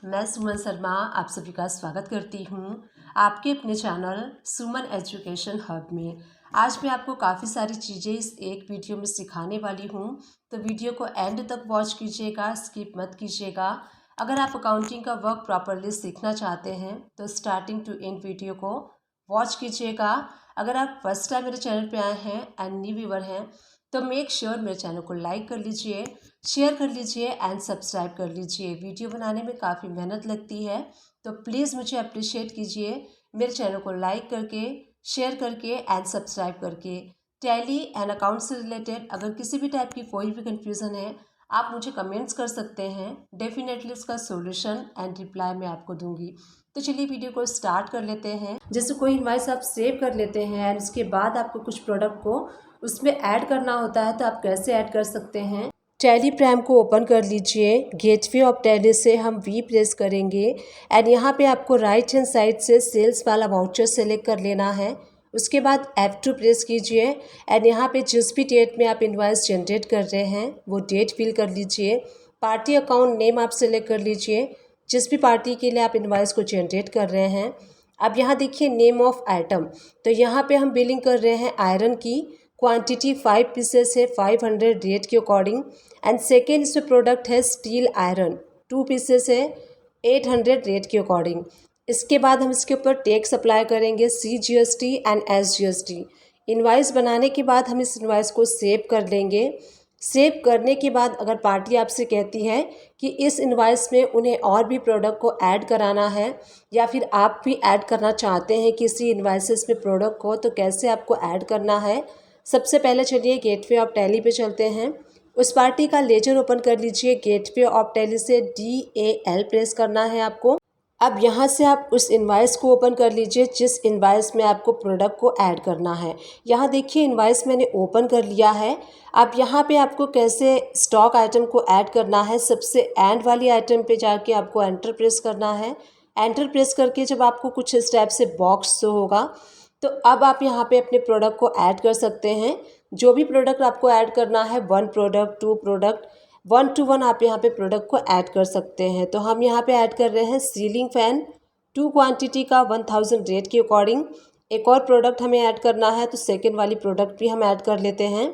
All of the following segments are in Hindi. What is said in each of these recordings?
मैं सुमन शर्मा आप सभी का स्वागत करती हूँ आपके अपने चैनल सुमन एजुकेशन हब में। आज मैं आपको काफ़ी सारी चीज़ें इस एक वीडियो में सिखाने वाली हूँ, तो वीडियो को एंड तक वॉच कीजिएगा, स्किप मत कीजिएगा। अगर आप अकाउंटिंग का वर्क प्रॉपरली सीखना चाहते हैं तो स्टार्टिंग टू एंड वीडियो को वॉच कीजिएगा। अगर आप फर्स्ट टाइम मेरे चैनल पर आए हैं एंड न्यू व्यूअर हैं तो मेक श्योर मेरे चैनल को लाइक कर लीजिए, शेयर कर लीजिए एंड सब्सक्राइब कर लीजिए। वीडियो बनाने में काफ़ी मेहनत लगती है, तो प्लीज़ मुझे अप्रिशिएट कीजिए मेरे चैनल को लाइक करके, शेयर करके एंड सब्सक्राइब करके। टैली एंड अकाउंट से रिलेटेड अगर किसी भी टाइप की कोई भी कन्फ्यूज़न है आप मुझे कमेंट्स कर सकते हैं। डेफिनेटली उसका सॉल्यूशन एंड रिप्लाई मैं आपको दूंगी। तो चलिए वीडियो को स्टार्ट कर लेते हैं। जैसे कोई इनवॉइस आप सेव कर लेते हैं एंड उसके बाद आपको कुछ प्रोडक्ट को उसमें ऐड करना होता है, तो आप कैसे ऐड कर सकते हैं। टैली प्राइम को ओपन कर लीजिए। गेटवे ऑफ टैली से हम वी प्रेस करेंगे एंड यहाँ पे आपको राइट हैंड साइड से सेल्स वाला वाउचर सेलेक्ट कर लेना है। उसके बाद F2 प्रेस कीजिए एंड यहाँ पे जिस भी डेट में आप इनवॉइस जनरेट कर रहे हैं वो डेट फिल कर लीजिए। पार्टी अकाउंट नेम आप सेलेक्ट कर लीजिए जिस भी पार्टी के लिए आप इनवॉइस को जनरेट कर रहे हैं। अब यहाँ देखिए नेम ऑफ आइटम, तो यहाँ पे हम बिलिंग कर रहे हैं आयरन की। क्वांटिटी 5 पीसेस है 500 रेट के अकॉर्डिंग एंड सेकेंड इसमें प्रोडक्ट है स्टील आयरन 2 पीसेस है 800 रेट के अकॉर्डिंग। इसके बाद हम इसके ऊपर टैक्स अप्लाई करेंगे CGST एंड SGST। इनवाइस बनाने के बाद हम इस इनवाइस को सेव कर लेंगे। सेव करने के बाद अगर पार्टी आपसे कहती है कि इस इनवाइस में उन्हें और भी प्रोडक्ट को ऐड कराना है या फिर आप भी ऐड करना चाहते हैं किसी इनवाइसेस में प्रोडक्ट को, तो कैसे आपको ऐड करना है। सबसे पहले चलिए गेटवे ऑफ टैली पे चलते हैं। उस पार्टी का लेजर ओपन कर लीजिए। गेटवे ऑफ टैली से DAL प्रेस करना है आपको। अब यहाँ से आप उस इनवाइस को ओपन कर लीजिए जिस इनवाइस में आपको प्रोडक्ट को ऐड करना है। यहाँ देखिए इनवाइस मैंने ओपन कर लिया है। अब यहाँ पे आपको कैसे स्टॉक आइटम को ऐड करना है, सबसे एंड वाली आइटम पे जाके आपको एंटर प्रेस करना है। एंटर प्रेस करके जब आपको कुछ इस टाइप से बॉक्स शो होगा तो अब आप यहाँ पे अपने प्रोडक्ट को ऐड कर सकते हैं। जो भी प्रोडक्ट आपको ऐड करना है 1 प्रोडक्ट 2 प्रोडक्ट 1 to 1 आप यहाँ पे प्रोडक्ट को ऐड कर सकते हैं। तो हम यहाँ पे ऐड कर रहे हैं सीलिंग फैन 2 क्वांटिटी का 1000 रेट के अकॉर्डिंग। एक और प्रोडक्ट हमें ऐड करना है तो सेकेंड वाली प्रोडक्ट भी हम ऐड कर लेते हैं।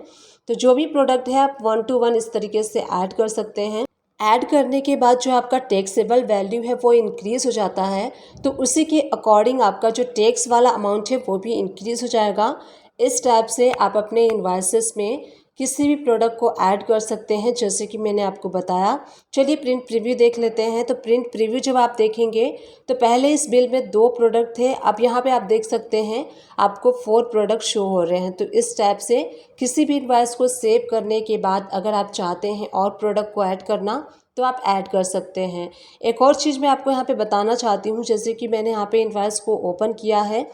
तो जो भी प्रोडक्ट है आप 1 to 1 इस तरीके से ऐड कर सकते हैं। ऐड करने के बाद जो आपका टैक्सेबल वैल्यू है वो इंक्रीज़ हो जाता है, तो उसी के अकॉर्डिंग आपका जो टैक्स वाला अमाउंट है वो भी इंक्रीज़ हो जाएगा। इस टाइप से आप अपने इनवॉइसेस में किसी भी प्रोडक्ट को ऐड कर सकते हैं जैसे कि मैंने आपको बताया। चलिए प्रिंट प्रीव्यू देख लेते हैं। तो प्रिंट प्रीव्यू जब आप देखेंगे तो पहले इस बिल में 2 प्रोडक्ट थे, अब यहाँ पे आप देख सकते हैं आपको 4 प्रोडक्ट शो हो रहे हैं। तो इस टाइप से किसी भी इनवॉइस को सेव करने के बाद अगर आप चाहते हैं और प्रोडक्ट को ऐड करना तो आप ऐड कर सकते हैं। एक और चीज़ मैं आपको यहाँ पे बताना चाहती हूँ, जैसे कि मैंने यहाँ पे इनवॉइस को ओपन किया है।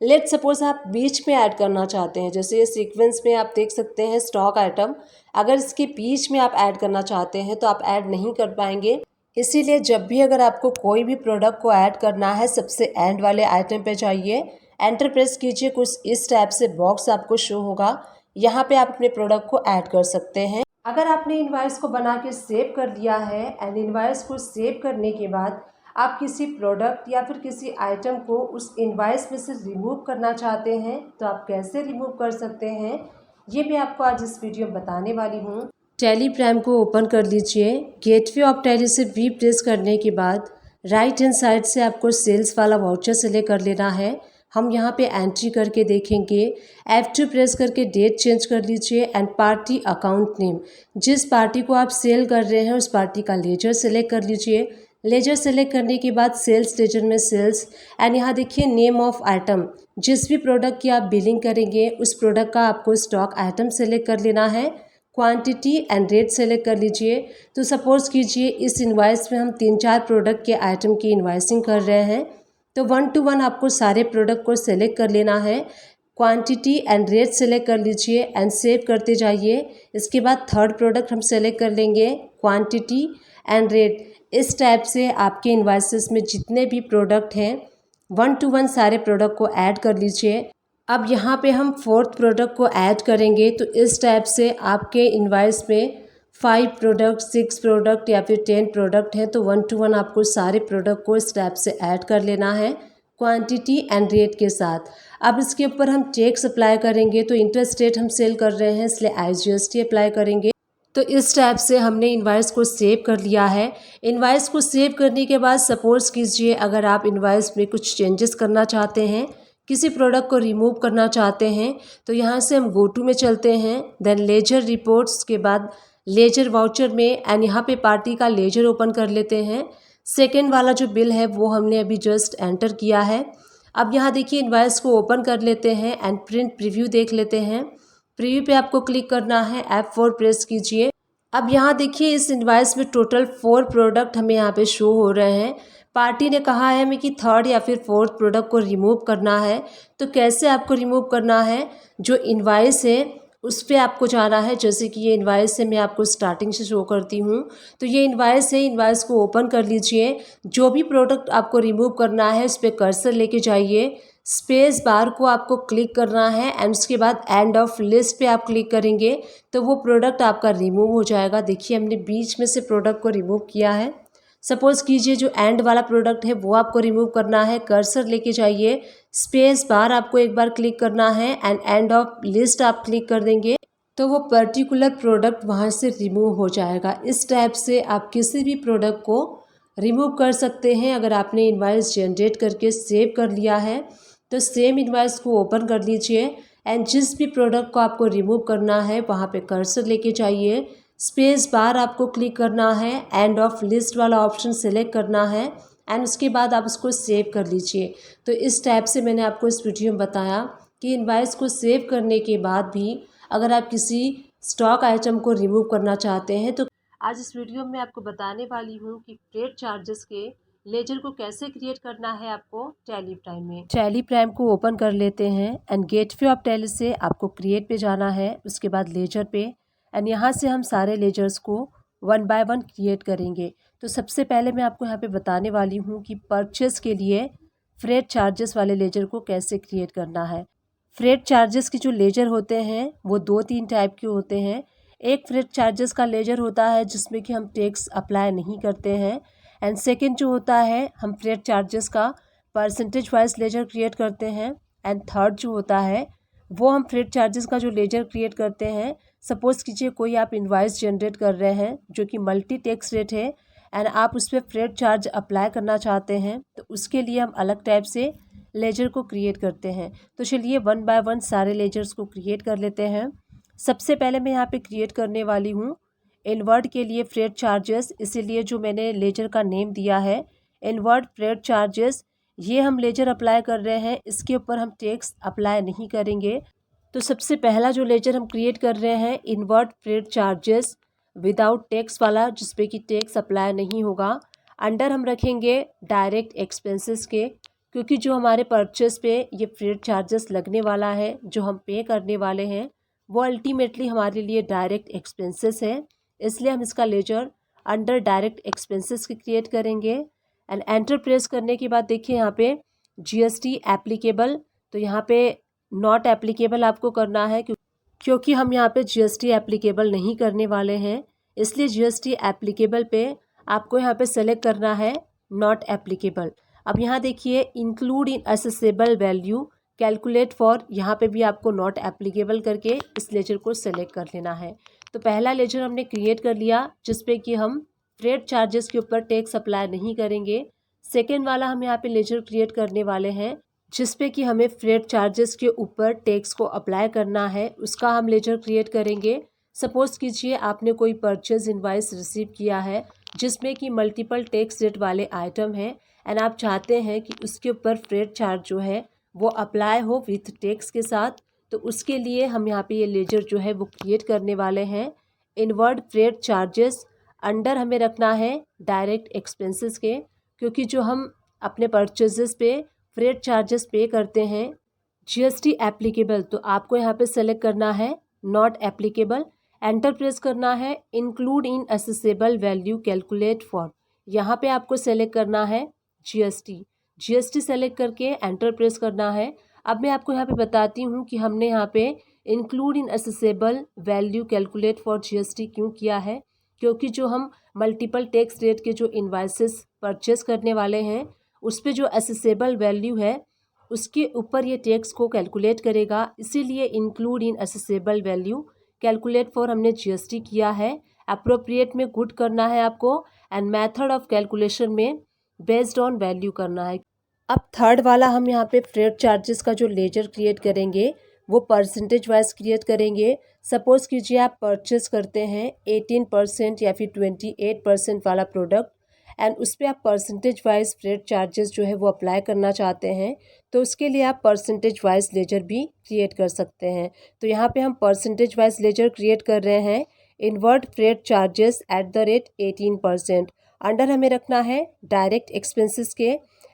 लेट सपोज आप बीच में ऐड करना चाहते हैं, जैसे ये सीक्वेंस में आप देख सकते हैं स्टॉक आइटम, अगर इसके बीच में आप ऐड करना चाहते हैं तो आप ऐड नहीं कर पाएंगे। इसीलिए जब भी अगर आपको कोई भी प्रोडक्ट को ऐड करना है सबसे एंड वाले आइटम पे जाइए, एंटर प्रेस कीजिए, कुछ इस टाइप से बॉक्स आपको शो होगा। यहाँ पे आप अपने प्रोडक्ट को ऐड कर सकते हैं। अगर आपने इनवॉइस को बना के सेव कर दिया है एंड इनवॉइस को सेव करने के बाद आप किसी प्रोडक्ट या फिर किसी आइटम को उस इनवॉइस में से रिमूव करना चाहते हैं तो आप कैसे रिमूव कर सकते हैं, ये मैं आपको आज इस वीडियो में बताने वाली हूँ। टैली प्राइम को ओपन कर लीजिए। गेटवे ऑफ टैली से वी प्रेस करने के बाद राइट हैंड साइड से आपको सेल्स वाला वाउचर सेलेक्ट कर लेना है। हम यहाँ पे एंट्री करके देखेंगे। F2 प्रेस करके डेट चेंज कर लीजिए एंड पार्टी अकाउंट नेम, जिस पार्टी को आप सेल कर रहे हैं उस पार्टी का लेजर सेलेक्ट कर लीजिए। लेजर सेलेक्ट करने के बाद सेल्स लेजर में सेल्स एंड यहाँ देखिए नेम ऑफ आइटम, जिस भी प्रोडक्ट की आप बिलिंग करेंगे उस प्रोडक्ट का आपको स्टॉक आइटम सेलेक्ट कर लेना है। क्वांटिटी एंड रेट सेलेक्ट कर लीजिए। तो सपोज कीजिए इस इनवॉइस में हम 3-4 प्रोडक्ट के आइटम की इनवॉइसिंग कर रहे हैं, तो 1 to 1 आपको सारे प्रोडक्ट को सेलेक्ट कर लेना है। क्वांटिटी एंड रेट सेलेक्ट कर लीजिए एंड सेव करते जाइए। इसके बाद थर्ड प्रोडक्ट हम सेलेक्ट कर लेंगे, क्वांटिटी एंड रेट। इस टाइप से आपके इनवॉइसेस में जितने भी प्रोडक्ट हैं 1 to 1 सारे प्रोडक्ट को ऐड कर लीजिए। अब यहाँ पे हम 4th प्रोडक्ट को ऐड करेंगे, तो इस टाइप से आपके इनवॉइस में 5 प्रोडक्ट, 6 प्रोडक्ट या फिर 10 प्रोडक्ट हैं तो 1 to 1 आपको सारे प्रोडक्ट को इस टैब से ऐड कर लेना है क्वांटिटी एंड रेट के साथ। अब इसके ऊपर हम टैक्स अप्लाई करेंगे, तो इंटरस्टेट हम सेल कर रहे हैं इसलिए IGST अप्लाई करेंगे। तो इस टैब से हमने इनवाइस को सेव कर लिया है। इनवाइस को सेव करने के बाद सपोज कीजिए अगर आप इनवाइस में कुछ चेंजेस करना चाहते हैं, किसी प्रोडक्ट को रिमूव करना चाहते हैं, तो यहाँ से हम गो टू में चलते हैं, देन लेजर रिपोर्ट्स के बाद लेजर वाउचर में एंड यहाँ पे पार्टी का लेजर ओपन कर लेते हैं। सेकेंड वाला जो बिल है वो हमने अभी जस्ट एंटर किया है। अब यहाँ देखिए इनवाइस को ओपन कर लेते हैं एंड प्रिंट प्रीव्यू देख लेते हैं। प्रीव्यू पे आपको क्लिक करना है, F4 प्रेस कीजिए। अब यहाँ देखिए इस इनवाइस में टोटल 4 प्रोडक्ट हमें यहाँ पे शो हो रहे हैं। पार्टी ने कहा है हमें कि 3rd या फिर 4th प्रोडक्ट को रिमूव करना है। तो कैसे आपको रिमूव करना है, जो इनवाइस है उस पर आपको जाना है। जैसे कि ये इनवाइस है, मैं आपको स्टार्टिंग से शो करती हूँ। तो ये इनवाइस है, इनवाइस को ओपन कर लीजिए। जो भी प्रोडक्ट आपको रिमूव करना है उस पर कर्सर लेके जाइए, स्पेस बार को आपको क्लिक करना है एंड उसके बाद एंड ऑफ लिस्ट पे आप क्लिक करेंगे तो वो प्रोडक्ट आपका रिमूव हो जाएगा। देखिए हमने बीच में से प्रोडक्ट को रिमूव किया है। सपोज कीजिए जो एंड वाला प्रोडक्ट है वो आपको रिमूव करना है, कर्सर लेके जाइए, स्पेस बार आपको एक बार क्लिक करना है एंड एंड ऑफ लिस्ट आप क्लिक कर देंगे तो वो पर्टिकुलर प्रोडक्ट वहाँ से रिमूव हो जाएगा। इस टाइप से आप किसी भी प्रोडक्ट को रिमूव कर सकते हैं। अगर आपने इनवाइस जनरेट करके सेव कर लिया है तो सेम इनवाइस को ओपन कर लीजिए एंड जिस भी प्रोडक्ट को आपको रिमूव करना है वहाँ पे कर्सर लेके जाइए, स्पेस बार आपको क्लिक करना है, एंड ऑफ लिस्ट वाला ऑप्शन सेलेक्ट करना है एंड उसके बाद आप उसको सेव कर लीजिए। तो इस टाइप से मैंने आपको इस वीडियो में बताया कि इनवाइस को सेव करने के बाद भी अगर आप किसी स्टॉक आइटम को रिमूव करना चाहते हैं तो आज इस वीडियो में आपको बताने वाली हूँ कि फ्रेट चार्जेस के लेजर को कैसे क्रिएट करना है आपको टैली प्राइम में। टैली प्राइम को ओपन कर लेते हैं एंड गेटवे ऑफ टैली से आपको क्रिएट पे जाना है, उसके बाद लेजर पे एंड यहाँ से हम सारे लेजर्स को 1 बाय 1 क्रिएट करेंगे। तो सबसे पहले मैं आपको यहाँ पे बताने वाली हूँ कि परचेस के लिए फ्रेट चार्जेस वाले लेजर को कैसे क्रिएट करना है। फ्रेट चार्जेस की जो लेजर होते हैं वो 2-3 टाइप के होते हैं। एक फ्रेट चार्जेस का लेजर होता है जिसमें कि हम टैक्स अप्लाई नहीं करते हैं एंड सेकेंड जो होता है हम फ्रेट चार्जेस का परसेंटेज वाइज लेजर क्रिएट करते हैं एंड थर्ड जो होता है वो हम फ्रेट चार्जेस का जो लेजर क्रिएट करते हैं। सपोज कीजिए कोई आप इनवाइस जनरेट कर रहे हैं जो कि मल्टी टैक्स रेट है एंड आप उस पर फ्रेट चार्ज अप्लाई करना चाहते हैं तो उसके लिए हम अलग टाइप से लेजर को क्रिएट करते हैं। तो चलिए 1 बाय 1 सारे लेजर्स को क्रिएट कर लेते हैं। सबसे पहले मैं यहाँ पे क्रिएट करने वाली हूँ इनवर्ड के लिए फ्रेट चार्जेस, इसीलिए जो मैंने लेजर का नेम दिया है इनवर्ड फ्रेट चार्जेस, ये हम लेजर अप्लाई कर रहे हैं। इसके ऊपर हम टैक्स अप्लाई नहीं करेंगे। तो सबसे पहला जो लेजर हम क्रिएट कर रहे हैं inward freight charges without tax वाला, जिसपे कि टैक्स अप्लाई नहीं होगा। अंडर हम रखेंगे डायरेक्ट एक्सपेंसेस के, क्योंकि जो हमारे परचेस पे ये फ्रेट चार्जेस लगने वाला है, जो हम पे करने वाले हैं वो अल्टीमेटली हमारे लिए डायरेक्ट एक्सपेंसेस है, इसलिए हम इसका लेजर अंडर डायरेक्ट एक्सपेंसेस के क्रिएट करेंगे एंड एंटर प्रेस करने के बाद देखिए यहाँ पे GST एप्लीकेबल, तो यहाँ पे नॉट एप्लीकेबल आपको करना है क्योंकि हम यहाँ पे GST एप्लीकेबल नहीं करने वाले हैं, इसलिए GST एप्लीकेबल पे आपको यहाँ पे सेलेक्ट करना है नॉट एप्लीकेबल। अब यहाँ देखिए include in accessible value calculate for, यहाँ पे भी आपको नॉट एप्लीकेबल करके इस लेजर को सेलेक्ट कर लेना है। तो पहला लेजर हमने क्रिएट कर लिया जिसपे कि हम फ्रेट चार्जेस के ऊपर टैक्स अप्लाई नहीं करेंगे। सेकेंड वाला हम यहाँ पे लेजर क्रिएट करने वाले हैं जिसपे कि हमें फ्रेट चार्जेस के ऊपर टैक्स को अप्लाई करना है, उसका हम लेजर क्रिएट करेंगे। सपोज कीजिए आपने कोई परचेज इनवाइस रिसीव किया है जिसमें कि मल्टीपल टैक्स रेट वाले आइटम हैं एंड आप चाहते हैं कि उसके ऊपर फ्रेट चार्ज जो है वो अप्लाई हो विथ टैक्स के साथ, तो उसके लिए हम यहाँ पे ये लेजर जो है वो क्रिएट करने वाले हैं इनवर्ड फ्रेट चार्जेस। अंडर हमें रखना है डायरेक्ट एक्सपेंसेस के, क्योंकि जो हम अपने परचेजेस पे फ्रेट चार्जेस पे करते हैं GST एप्लीकेबल, तो आपको यहाँ पे सेलेक्ट करना है नॉट एप्लीकेबल। एंटर प्रेस करना है include in accessible value calculate for, यहाँ पे आपको सेलेक्ट करना है GST सेलेक्ट करके एंटर प्रेस करना है। अब मैं आपको यहाँ पे बताती हूँ कि हमने यहाँ पे include in assessable value calculate for GST क्यों किया है, क्योंकि जो हम मल्टीपल टैक्स रेट के जो इन्वाइसेस परचेस करने वाले हैं उस पे जो एसेसेबल वैल्यू है उसके ऊपर ये टैक्स को कैलकुलेट करेगा। इसीलिए include in assessable value calculate for हमने जीएसटी किया है। अप्रोप्रिएट में गुड करना है आपको एंड मेथड ऑफ कैलकुलेशन में बेस्ड ऑन वैल्यू करना है। अब थर्ड वाला हम यहाँ पे फ्रेट चार्जेस का जो लेजर क्रिएट करेंगे वो परसेंटेज वाइज क्रिएट करेंगे। सपोज़ कीजिए आप परचेस करते हैं 18% या फिर 28% वाला प्रोडक्ट एंड उस पर आप परसेंटेज वाइज फ्रेट चार्जेस जो है वो अप्लाई करना चाहते हैं, तो उसके लिए आप परसेंटेज वाइज लेजर भी क्रिएट कर सकते हैं। तो यहाँ पे हम परसेंटेज वाइज लेजर क्रिएट कर रहे हैं। Inward freight charges at the rate 18%। Under हमें रखना है डायरेक्ट एक्सपेंसेस के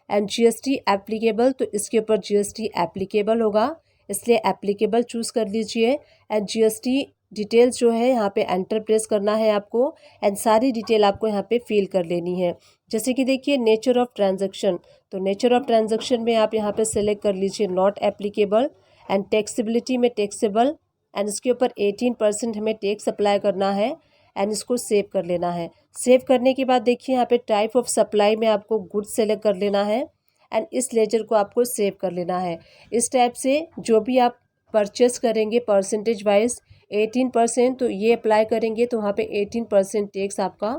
एंड जीएसटी एप्लीकेबल, तो इसके ऊपर जीएसटी एप्लीकेबल होगा इसलिए एप्लीकेबल चूज़ कर लीजिए। एंड जीएसटी डिटेल्स जो है यहाँ पे एंटर प्रेस करना है आपको एंड सारी डिटेल आपको यहाँ पे फिल कर लेनी है। जैसे कि देखिए नेचर ऑफ ट्रांजैक्शन, तो नेचर ऑफ ट्रांजैक्शन में आप यहाँ पे सेलेक्ट कर लीजिए नॉट एप्लीकेबल एंड टैक्सेबिलिटी में टैक्सेबल एंड इसके ऊपर 18% हमें टैक्स अप्लाई करना है एंड इसको सेव कर लेना है। सेव करने के बाद देखिए यहाँ पे टाइप ऑफ सप्लाई में आपको गुड्स सेलेक्ट कर लेना है एंड इस लेजर को आपको सेव कर लेना है। इस टाइप से जो भी आप परचेस करेंगे परसेंटेज वाइज 18%, तो ये अप्लाई करेंगे तो वहाँ पे 18% टैक्स आपका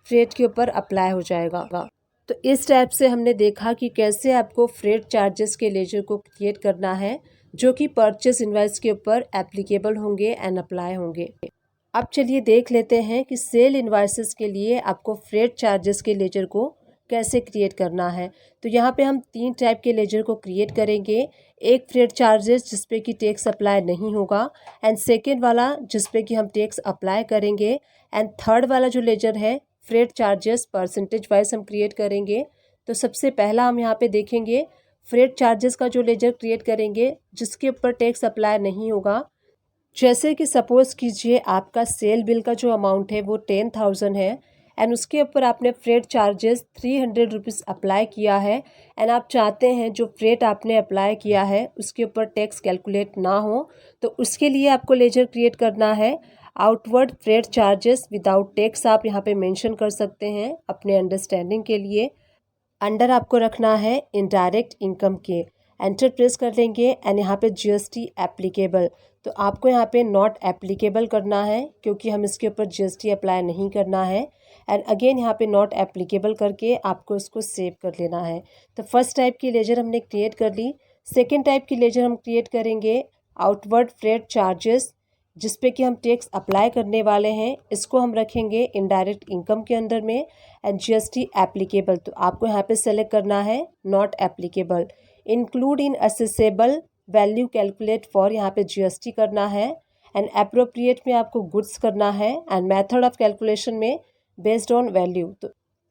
फ्रेट के ऊपर अप्लाई हो जाएगा। तो इस टाइप से हमने देखा कि कैसे आपको फ्रेट चार्जेस के लेजर को क्रिएट करना है जो कि परचेस इनवाइस के ऊपर एप्लीकेबल होंगे एंड अप्लाई होंगे। अब चलिए देख लेते हैं कि सेल इनवाइसेस के लिए आपको फ्रेट चार्जेस के लेजर को कैसे क्रिएट करना है। तो यहाँ पे हम 3 टाइप के लेजर को क्रिएट करेंगे। एक फ्रेट चार्जेस जिस पे कि टैक्स अप्लाई नहीं होगा एंड सेकेंड वाला जिस पे कि हम टैक्स अप्लाई करेंगे एंड थर्ड वाला जो लेजर है फ्रेट चार्जेस परसेंटेज वाइज हम क्रिएट करेंगे। तो सबसे पहला हम यहाँ पे देखेंगे फ्रेट चार्जेस का जो लेजर क्रिएट करेंगे जिसके ऊपर टैक्स अप्लाई नहीं होगा। जैसे कि सपोज़ कीजिए आपका सेल बिल का जो अमाउंट है वो 10,000 है एंड उसके ऊपर आपने फ्रेट चार्जेस 300 रुपीज़ अप्लाई किया है एंड आप चाहते हैं जो फ्रेट आपने अप्लाई किया है उसके ऊपर टैक्स कैलकुलेट ना हो, तो उसके लिए आपको लेजर क्रिएट करना है outward freight charges without tax. आप यहाँ पे मेंशन कर सकते हैं अपने अंडरस्टैंडिंग के लिए। अंडर आपको रखना है इनडायरेक्ट इनकम के, एंटर प्रेस कर लेंगे एंड यहाँ पे जीएसटी एप्लीकेबल, तो आपको यहाँ पे नॉट एप्लीकेबल करना है क्योंकि हम इसके ऊपर जीएसटी अप्लाई नहीं करना है एंड अगेन यहाँ पे नॉट एप्लीकेबल करके आपको इसको सेव कर लेना है। तो फर्स्ट टाइप की लेजर हमने क्रिएट कर ली। सेकेंड टाइप की लेजर हम क्रिएट करेंगे आउटवर्ड फ्रेट चार्जेस जिस पे कि हम टैक्स अप्लाई करने वाले हैं, इसको हम रखेंगे इनडायरेक्ट इनकम के अंदर में एंड जीएसटी एप्लीकेबल, तो आपको यहाँ पे सेलेक्ट करना है not applicable. Include in accessible value calculate for, यहाँ पे जीएसटी करना है एंड अप्रोप्रिएट में आपको गुड्स करना है एंड मेथड ऑफ कैलकुलेशन में बेस्ड ऑन वैल्यू। तो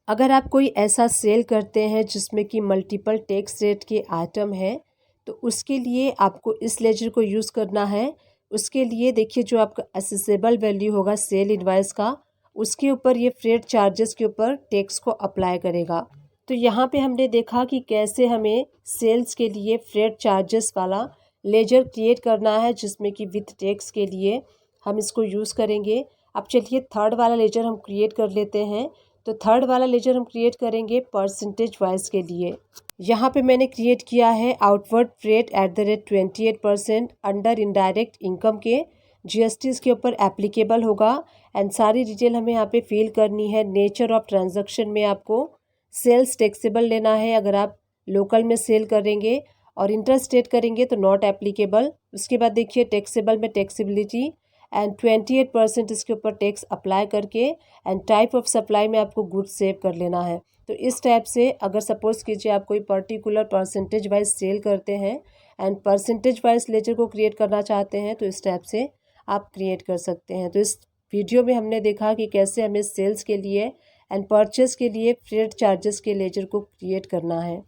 अगर आप कोई ऐसा सेल करते हैं जिसमें कि मल्टीपल टैक्स रेट के आइटम है तो उसके लिए आपको इस लेजर को यूज़ करना है। उसके लिए देखिए जो आपका असेसेबल वैल्यू होगा सेल इनवाइस का उसके ऊपर ये फ्रेट चार्जेस के ऊपर टैक्स को अप्लाई करेगा। तो यहाँ पे हमने देखा कि कैसे हमें सेल्स के लिए फ्रेट चार्जेस वाला लेजर क्रिएट करना है जिसमें कि विथ टैक्स के लिए हम इसको यूज़ करेंगे। अब चलिए थर्ड वाला लेजर हम क्रिएट कर लेते हैं। तो थर्ड वाला लेजर हम क्रिएट करेंगे परसेंटेज वाइज के लिए। यहाँ पे मैंने क्रिएट किया है outward freight eight the rate 28% under indirect income के, जीएसटी इसके ऊपर एप्लीकेबल होगा एंड सारी डिटेल हमें यहाँ पे फिल करनी है। नेचर ऑफ ट्रांजैक्शन में आपको सेल्स टैक्सेबल लेना है अगर आप लोकल में सेल करेंगे और इंटरस्टेट करेंगे तो नॉट एप्लीकेबल। उसके बाद देखिए टैक्सेबल में टैक्सेबिलिटी एंड 28% इसके ऊपर टैक्स अप्लाई करके एंड टाइप ऑफ सप्लाई में आपको गुड्स सेव कर लेना है। तो इस टाइप से अगर सपोज़ कीजिए आप कोई पर्टिकुलर परसेंटेज वाइज सेल करते हैं एंड परसेंटेज वाइज लेजर को क्रिएट करना चाहते हैं तो इस टाइप से आप क्रिएट कर सकते हैं। तो इस वीडियो में हमने देखा कि कैसे हमें सेल्स के लिए एंड परचेस के लिए फ्रेट चार्जेस के लेजर को क्रिएट करना है।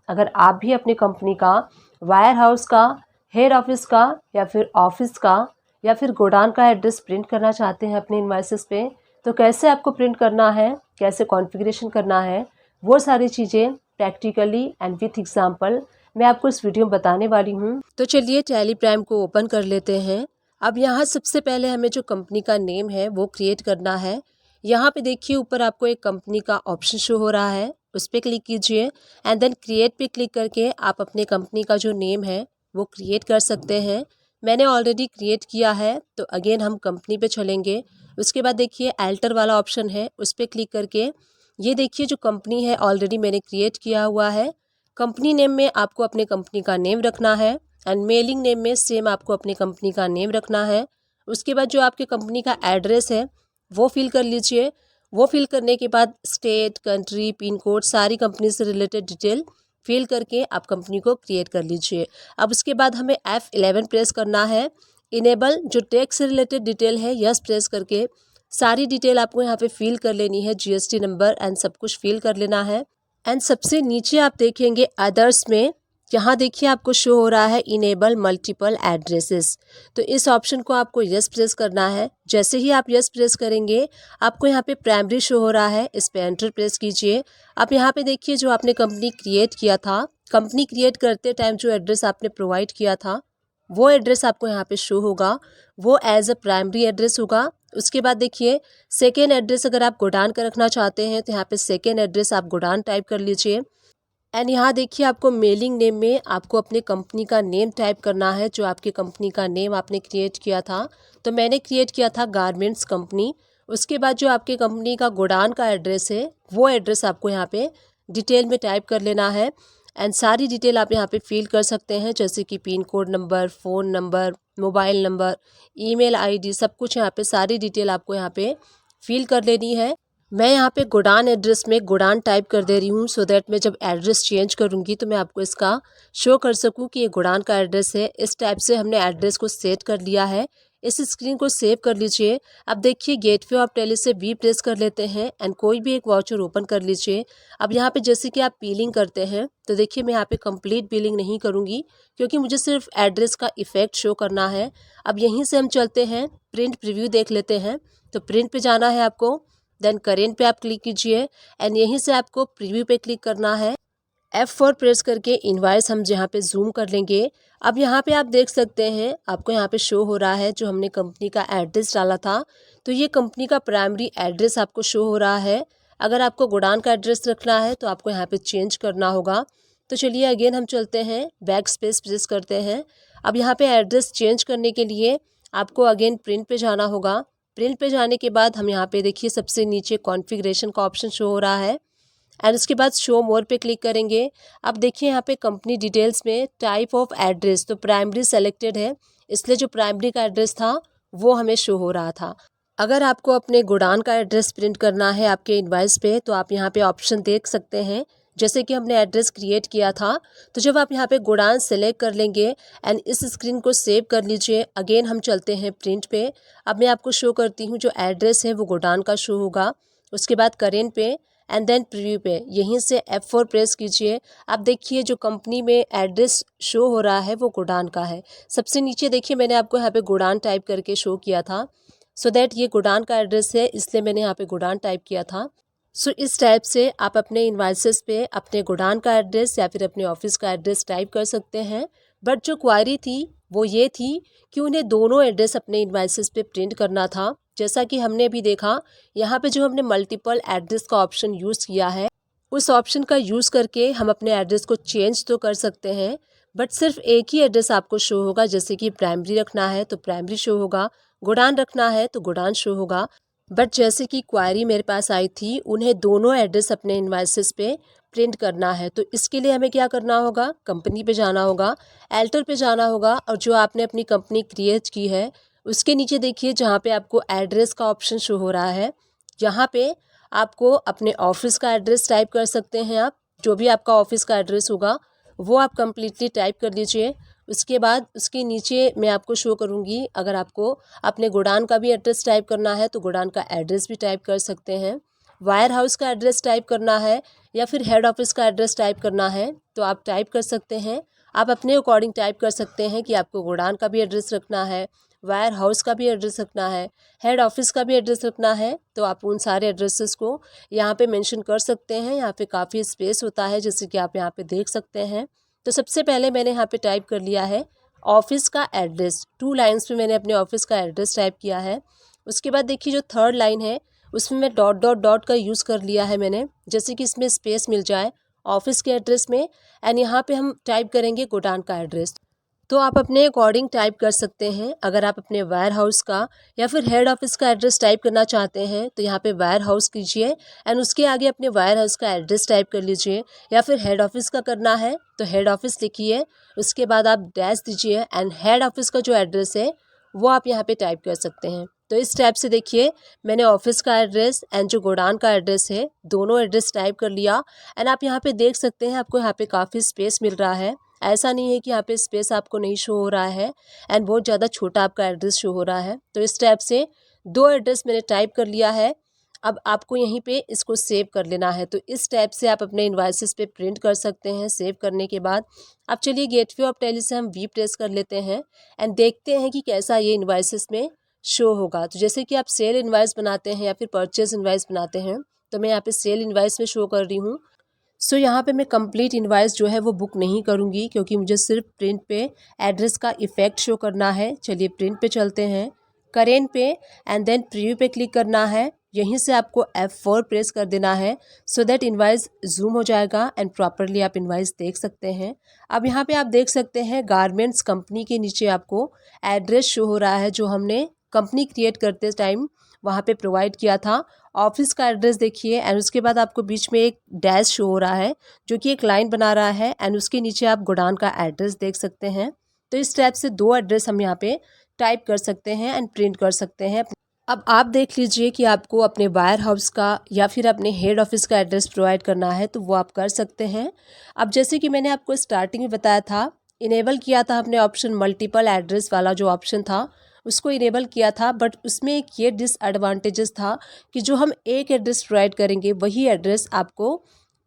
अगर आप भी अपनी कंपनी का वायर हाउस का, हेड ऑफिस का या फिर ऑफिस का या फिर गोडाउन का एड्रेस प्रिंट करना चाहते हैं अपने इनवॉइसेस पे, तो कैसे आपको प्रिंट करना है, कैसे कॉन्फ़िगरेशन करना है, वो सारी चीज़ें प्रैक्टिकली एंड विथ एग्जांपल मैं आपको इस वीडियो में बताने वाली हूँ। तो चलिए टैली प्राइम को ओपन कर लेते हैं। अब यहाँ सबसे पहले हमें जो कंपनी का नेम है वो क्रिएट करना है। यहाँ पे देखिए ऊपर आपको एक कंपनी का ऑप्शन शो हो रहा है, उस पर क्लिक कीजिए एंड देन क्रिएट पे क्लिक करके आप अपने कंपनी का जो नेम है वो क्रिएट कर सकते हैं। मैंने ऑलरेडी क्रिएट किया है तो अगेन हम कंपनी पे चलेंगे। उसके बाद देखिए एल्टर वाला ऑप्शन है, उस पर क्लिक करके ये देखिए जो कंपनी है ऑलरेडी मैंने क्रिएट किया हुआ है। कंपनी नेम में आपको अपने कंपनी का नेम रखना है एंड मेलिंग नेम में सेम आपको अपनी कंपनी का नेम रखना है। उसके बाद जो आपके कंपनी का एड्रेस है वो फिल कर लीजिए। वो फिल करने के बाद स्टेट, कंट्री, पिन कोड सारी कंपनी से रिलेटेड डिटेल फिल करके आप कंपनी को क्रिएट कर लीजिए। अब उसके बाद हमें F11 प्रेस करना है। इनेबल जो टैक्स से रिलेटेड डिटेल है यस प्रेस करके सारी डिटेल आपको यहाँ पे फिल कर लेनी है, GST नंबर एंड सब कुछ फिल कर लेना है। एंड सबसे नीचे आप देखेंगे अदर्स में, यहाँ देखिए आपको शो हो रहा है इनेबल मल्टीपल एड्रेसेस। तो इस ऑप्शन को आपको यस प्रेस करना है। जैसे ही आप यस प्रेस करेंगे आपको यहाँ पे प्राइमरी शो हो रहा है, इस पे एंटर प्रेस कीजिए। अब यहाँ पे देखिए जो आपने कंपनी क्रिएट किया था, कंपनी क्रिएट करते टाइम जो एड्रेस आपने प्रोवाइड किया था वो एड्रेस आपको यहाँ पे शो होगा, वो एज अ प्राइमरी एड्रेस होगा। उसके बाद देखिए सेकेंड एड्रेस अगर आप गोडाउन का रखना चाहते हैं तो यहाँ पे सेकेंड एड्रेस आप गोडाउन टाइप कर लीजिए। एंड यहाँ देखिए आपको मेलिंग नेम में आपको अपने कंपनी का नेम टाइप करना है, जो आपकी कंपनी का नेम आपने क्रिएट किया था। तो मैंने क्रिएट किया था गारमेंट्स कंपनी। उसके बाद जो आपकी कंपनी का गोडाउन का एड्रेस है वो एड्रेस आपको यहाँ पे डिटेल में टाइप कर लेना है एंड सारी डिटेल आप यहाँ पे फिल कर सकते हैं, जैसे कि pin code number, phone number, mobile number, email ID, सब कुछ यहाँ पे सारी डिटेल आपको यहाँ पे फिल कर लेनी है। मैं यहाँ पे गोडाउन एड्रेस में गोडाउन टाइप कर दे रही हूँ सो दैट मैं जब एड्रेस चेंज करूँगी तो मैं आपको इसका शो कर सकूँ कि ये गोडाउन का एड्रेस है। इस टाइप से हमने एड्रेस को सेट कर लिया है। इस स्क्रीन को सेव कर लीजिए। अब देखिए गेटवे ऑफ टेली से वी प्रेस कर लेते हैं एंड कोई भी एक वाउचर ओपन कर लीजिए। अब यहाँ पे जैसे कि आप बिलिंग करते हैं तो देखिए मैं यहाँ पे कंप्लीट बिलिंग नहीं करूँगी क्योंकि मुझे सिर्फ एड्रेस का इफेक्ट शो करना है। अब यहीं से हम चलते हैं प्रिंट प्रीव्यू देख लेते हैं। तो प्रिंट पे जाना है आपको, देन करेंट पे आप क्लिक कीजिए एंड यहीं से आपको प्रीव्यू पे क्लिक करना है। F4 प्रेस करके इनवॉइस हम जहाँ पे जूम कर लेंगे। अब यहाँ पे आप देख सकते हैं आपको यहाँ पे शो हो रहा है जो हमने कंपनी का एड्रेस डाला था, तो ये कंपनी का प्राइमरी एड्रेस आपको शो हो रहा है। अगर आपको गोडाउन का एड्रेस रखना है तो आपको यहाँ पे चेंज करना होगा। तो चलिए अगेन हम चलते हैं, बैक स्पेस प्रेस करते हैं। अब यहाँ पे एड्रेस चेंज करने के लिए आपको अगेन प्रिंट पे जाना होगा। प्रिंट पे जाने के बाद हम यहाँ पे देखिए सबसे नीचे कॉन्फ़िगरेशन का ऑप्शन शो हो रहा है एंड उसके बाद शो मोर पे क्लिक करेंगे। अब देखिए यहाँ पे कंपनी डिटेल्स में टाइप ऑफ एड्रेस तो प्राइमरी सेलेक्टेड है, इसलिए जो प्राइमरी का एड्रेस था वो हमें शो हो रहा था। अगर आपको अपने गोडाउन का एड्रेस प्रिंट करना है आपके इनवॉइस पे तो आप यहाँ पे ऑप्शन देख सकते हैं। जैसे कि हमने एड्रेस क्रिएट किया था, तो जब आप यहाँ पे गोडाउन सेलेक्ट कर लेंगे एंड इस स्क्रीन को सेव कर लीजिए। अगेन हम चलते हैं प्रिंट पे। अब मैं आपको शो करती हूँ जो एड्रेस है वो गोडाउन का शो होगा। उसके बाद करेंट पे एंड देन प्रीव्यू पे यहीं से F4 प्रेस कीजिए। अब देखिए जो कंपनी में एड्रेस शो हो रहा है वो गोडाउन का है। सबसे नीचे देखिए मैंने आपको यहाँ पे गोडाउन टाइप करके शो किया था, सो दैट ये गोडाउन का एड्रेस है, इसलिए मैंने यहाँ पे गोडाउन टाइप किया था। सो इस टाइप से आप अपने इनवॉइसेस पे अपने गोडाउन का एड्रेस या फिर अपने ऑफिस का एड्रेस टाइप कर सकते हैं। बट जो क्वारी थी वो ये थी कि उन्हें दोनों एड्रेस अपने इनवॉइसेस पे प्रिंट करना था। जैसा कि हमने अभी देखा यहाँ पे जो हमने मल्टीपल एड्रेस का ऑप्शन यूज़ किया है, उस ऑप्शन का यूज़ करके हम अपने एड्रेस को चेंज तो कर सकते हैं बट सिर्फ एक ही एड्रेस आपको शो होगा। जैसे कि प्राइमरी रखना है तो प्राइमरी शो होगा, गोडाउन रखना है तो गोडाउन शो होगा। बट जैसे कि क्वारी मेरे पास आई थी, उन्हें दोनों एड्रेस अपने इनवॉइसेस पे प्रिंट करना है। तो इसके लिए हमें क्या करना होगा, कंपनी पे जाना होगा, एल्टर पे जाना होगा और जो आपने अपनी कंपनी क्रिएट की है उसके नीचे देखिए जहाँ पे आपको एड्रेस का ऑप्शन शो हो रहा है, यहाँ पे आपको अपने ऑफिस का एड्रेस टाइप कर सकते हैं। आप जो भी आपका ऑफिस का एड्रेस होगा वो आप कम्प्लीटली टाइप कर लीजिए। उसके बाद उसके नीचे मैं आपको शो करूँगी, अगर आपको अपने गोडाउन का भी एड्रेस टाइप करना है तो गोडाउन का एड्रेस भी टाइप कर सकते हैं। वायर हाउस का एड्रेस टाइप करना है या फिर हेड ऑफिस का एड्रेस टाइप करना है तो आप टाइप कर सकते हैं। आप अपने अकॉर्डिंग टाइप कर सकते हैं कि आपको गोडाउन का भी एड्रेस रखना है, वायर हाउस का भी एड्रेस रखना है, हेड ऑफिस का भी एड्रेस रखना है, तो आप उन सारे एड्रेसेस को यहाँ पे मेंशन कर सकते हैं। यहाँ पे काफ़ी स्पेस होता है जैसे कि आप यहाँ पे देख सकते हैं। तो सबसे पहले मैंने यहाँ पे टाइप कर लिया है ऑफिस का एड्रेस, 2 लाइन्स में मैंने अपने ऑफिस का एड्रेस टाइप किया है। उसके बाद देखिए जो थर्ड लाइन है उसमें मैं डॉट डॉट डॉट का यूज़ कर लिया है मैंने, जैसे कि इसमें स्पेस मिल जाए ऑफिस के एड्रेस में। एंड यहाँ पे हम टाइप करेंगे गोडाउन का एड्रेस। तो आप अपने अकॉर्डिंग टाइप कर सकते हैं। अगर आप अपने वेयर हाउस का या फिर हेड ऑफिस का एड्रेस टाइप करना चाहते हैं तो यहाँ पे वेयर हाउस कीजिए एंड उसके आगे अपने वेयर हाउस का एड्रेस टाइप कर लीजिए। या फिर हेड ऑफिस का करना है तो हेड ऑफिस लिखिए, उसके बाद आप डैश दीजिए एंड हेड ऑफिस का जो एड्रेस है वो आप यहाँ पे टाइप कर सकते हैं। तो इस टाइप से देखिए मैंने ऑफिस का एड्रेस एंड जो गोडाउन का एड्रेस है दोनों एड्रेस टाइप कर लिया। एंड आप यहाँ पे देख सकते हैं आपको यहाँ पे काफ़ी स्पेस मिल रहा है। ऐसा नहीं है कि यहाँ पे स्पेस आपको नहीं शो हो रहा है एंड बहुत ज़्यादा छोटा आपका एड्रेस शो हो रहा है। तो इस टाइप से 2 एड्रेस मैंने टाइप कर लिया है। अब आपको यहीं पे इसको सेव कर लेना है। तो इस टाइप से आप अपने इनवॉइसेस पे प्रिंट कर सकते हैं। सेव करने के बाद अब चलिए गेटवे ऑफ टैली से हम वी प्रेस कर लेते हैं एंड देखते हैं कि कैसा ये इनवॉइसेस में शो होगा। तो जैसे कि आप सेल इनवॉइस बनाते हैं या फिर परचेज इनवॉइस बनाते हैं, तो मैं यहाँ पे सेल इनवॉइस में शो कर रही हूँ। सो यहाँ पे मैं कंप्लीट इनवॉइस जो है वो बुक नहीं करूँगी क्योंकि मुझे सिर्फ प्रिंट पे एड्रेस का इफ़ेक्ट शो करना है। चलिए प्रिंट पे चलते हैं, करेंट पे एंड देन प्रीव्यू पे क्लिक करना है। यहीं से आपको F4 प्रेस कर देना है सो दैट इनवॉइस जूम हो जाएगा एंड प्रॉपरली आप इनवॉइस देख सकते हैं। अब यहाँ पे आप देख सकते हैं गारमेंट्स कंपनी के नीचे आपको एड्रेस शो हो रहा है जो हमने कंपनी क्रिएट करते टाइम वहाँ पे प्रोवाइड किया था। ऑफिस का एड्रेस देखिए एंड उसके बाद आपको बीच में एक डैश शो हो रहा है जो कि एक लाइन बना रहा है एंड उसके नीचे आप गोडाउन का एड्रेस देख सकते हैं। तो इस टाइप से 2 एड्रेस हम यहाँ पे टाइप कर सकते हैं एंड प्रिंट कर सकते हैं। अब आप देख लीजिए कि आपको अपने वायर हाउस का या फिर अपने हेड ऑफिस का एड्रेस प्रोवाइड करना है तो वो आप कर सकते हैं। अब जैसे कि मैंने आपको स्टार्टिंग में बताया था, इनेबल किया था अपने ऑप्शन मल्टीपल एड्रेस वाला जो ऑप्शन था उसको इनेबल किया था, बट उसमें एक ये डिसएडवांटेजेस था कि जो हम एक एड्रेस प्रोवाइड करेंगे वही एड्रेस आपको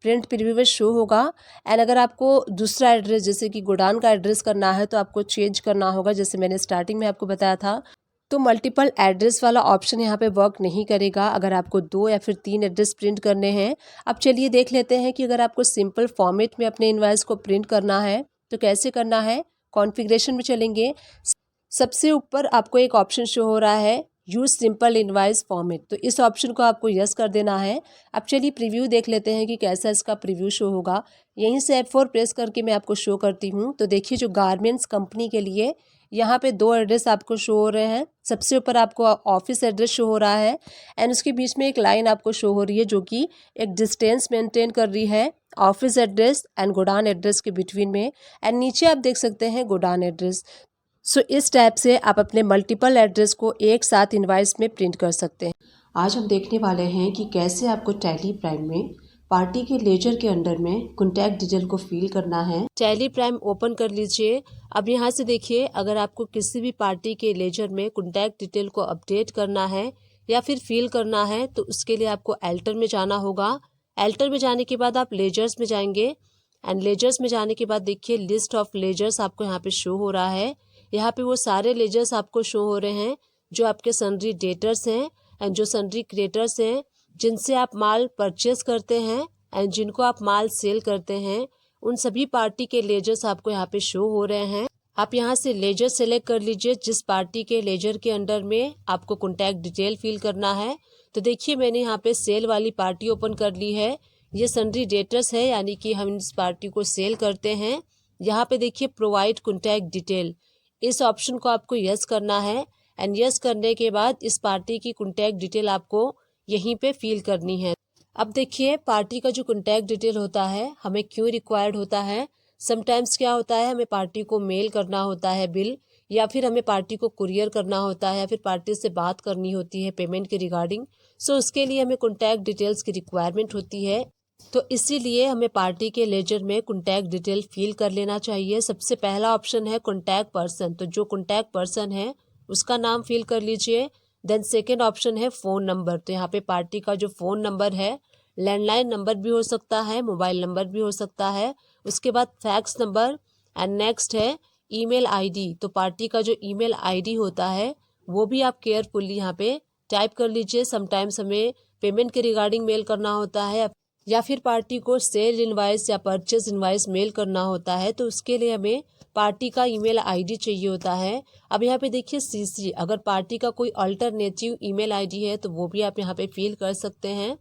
प्रिंट प्रीव्यू में शो होगा। एंड अगर आपको दूसरा एड्रेस जैसे कि गोडाउन का एड्रेस करना है तो आपको चेंज करना होगा, जैसे मैंने स्टार्टिंग में आपको बताया था। तो मल्टीपल एड्रेस वाला ऑप्शन यहाँ पे वर्क नहीं करेगा अगर आपको 2 या फिर 3 एड्रेस प्रिंट करने हैं। अब चलिए देख लेते हैं कि अगर आपको सिंपल फॉर्मेट में अपने इनवॉइस को प्रिंट करना है तो कैसे करना है। कॉन्फ़िगरेशन में चलेंगे, सबसे ऊपर आपको एक ऑप्शन शो हो रहा है यूज सिंपल इनवॉइस फॉर्मेट, तो इस ऑप्शन को आपको यस कर देना है। अब चलिए प्रीव्यू देख लेते हैं कि कैसा इसका प्रीव्यू शो होगा। यहीं से F4 प्रेस करके मैं आपको शो करती हूँ। तो देखिए जो गारमेंट्स कंपनी के लिए यहाँ पे 2 एड्रेस आपको शो हो रहे हैं। सबसे ऊपर आपको ऑफिस एड्रेस शो हो रहा है एंड उसके बीच में एक लाइन आपको शो हो रही है जो कि एक डिस्टेंस मेंटेन कर रही है office address and godown address के बिटवीन में। एंड नीचे आप देख सकते हैं गोडाउन एड्रेस। सो इस टाइप से आप अपने मल्टीपल एड्रेस को एक साथ इनवॉइस में प्रिंट कर सकते हैं। आज हम देखने वाले हैं कि कैसे आपको टैली प्राइम में पार्टी के लेजर के अंडर में कॉन्टैक्ट डिटेल को फिल करना है। टैली प्राइम ओपन कर लीजिए। अब यहाँ से देखिए अगर आपको किसी भी पार्टी के लेजर में कॉन्टैक्ट डिटेल को अपडेट करना है या फिर फिल करना है तो उसके लिए आपको एल्टर में जाना होगा। एल्टर में जाने के बाद आप लेजर्स में जाएंगे एंड लेजर्स में जाने के बाद देखिए लिस्ट ऑफ लेजर्स आपको यहाँ पे शो हो रहा है। यहाँ पे वो सारे लेजर्स आपको शो हो रहे हैं जो आपके सन्ड्री डेटर्स हैं एंड जो सन्ड्री क्रिएटर्स हैं जिनसे आप माल परचेस करते हैं एंड जिनको आप माल सेल करते हैं। उन सभी पार्टी के लेजर्स आपको यहाँ पे शो हो रहे हैं। आप यहाँ से लेजर सेलेक्ट कर लीजिए जिस पार्टी के लेजर के अंडर में आपको कॉन्टैक्ट डिटेल फिल करना है। तो देखिए मैंने यहाँ पे सेल वाली पार्टी ओपन कर ली है। ये सन्ड्री डेटर्स है यानी कि हम इस पार्टी को सेल करते हैं। यहाँ पे देखिए प्रोवाइड कॉन्टैक्ट डिटेल, इस ऑप्शन को आपको यस करना है एंड यस करने के बाद इस पार्टी की कॉन्टैक्ट डिटेल आपको यहीं पे फिल करनी है। अब देखिए पार्टी का जो कॉन्टैक्ट डिटेल होता है हमें क्यों रिक्वायर्ड होता है। समटाइम्स क्या होता है हमें पार्टी को मेल करना होता है बिल, या फिर हमें पार्टी को कुरियर करना होता है या फिर पार्टी से बात करनी होती है पेमेंट के रिगार्डिंग। सो उसके लिए हमें कॉन्टैक्ट डिटेल्स की रिक्वायरमेंट होती है। तो इसीलिए हमें पार्टी के लेजर में कॉन्टैक्ट डिटेल फिल कर लेना चाहिए। सबसे पहला ऑप्शन है कॉन्टैक्ट पर्सन, तो जो कॉन्टैक्ट पर्सन है उसका नाम फिल कर लीजिए। देन सेकेंड ऑप्शन है फ़ोन नंबर, तो यहाँ पे पार्टी का जो फ़ोन नंबर है लैंडलाइन नंबर भी हो सकता है, मोबाइल नंबर भी हो सकता है। उसके बाद फैक्स नंबर एंड नेक्स्ट है ईमेल आईडी, तो पार्टी का जो ईमेल आईडी होता है वो भी आप केयरफुली यहाँ पे टाइप कर लीजिए। समटाइम्स हमें पेमेंट के रिगार्डिंग मेल करना होता है या फिर पार्टी को सेल इनवाइस या परचेज इनवाइस मेल करना होता है, तो उसके लिए हमें पार्टी का ईमेल आईडी चाहिए होता है। अब यहाँ पे देखिए सीसी, अगर पार्टी का कोई अल्टरनेटिव ईमेल आईडी है तो वो भी आप यहाँ पे फिल कर सकते हैं।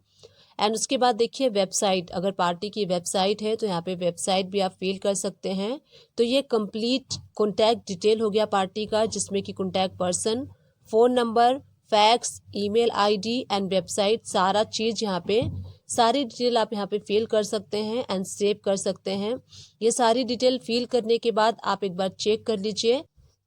एंड उसके बाद देखिए वेबसाइट, अगर पार्टी की वेबसाइट है तो यहाँ पे वेबसाइट भी आप फिल कर सकते हैं। तो ये कंप्लीट कॉन्टैक्ट डिटेल हो गया पार्टी का, जिसमें कि contact person, phone number, fax, email ID and website, सारा चीज़ यहाँ पे सारी डिटेल आप यहाँ पे फिल कर सकते हैं एंड सेव कर सकते हैं। ये सारी डिटेल फिल करने के बाद आप एक बार चेक कर लीजिए।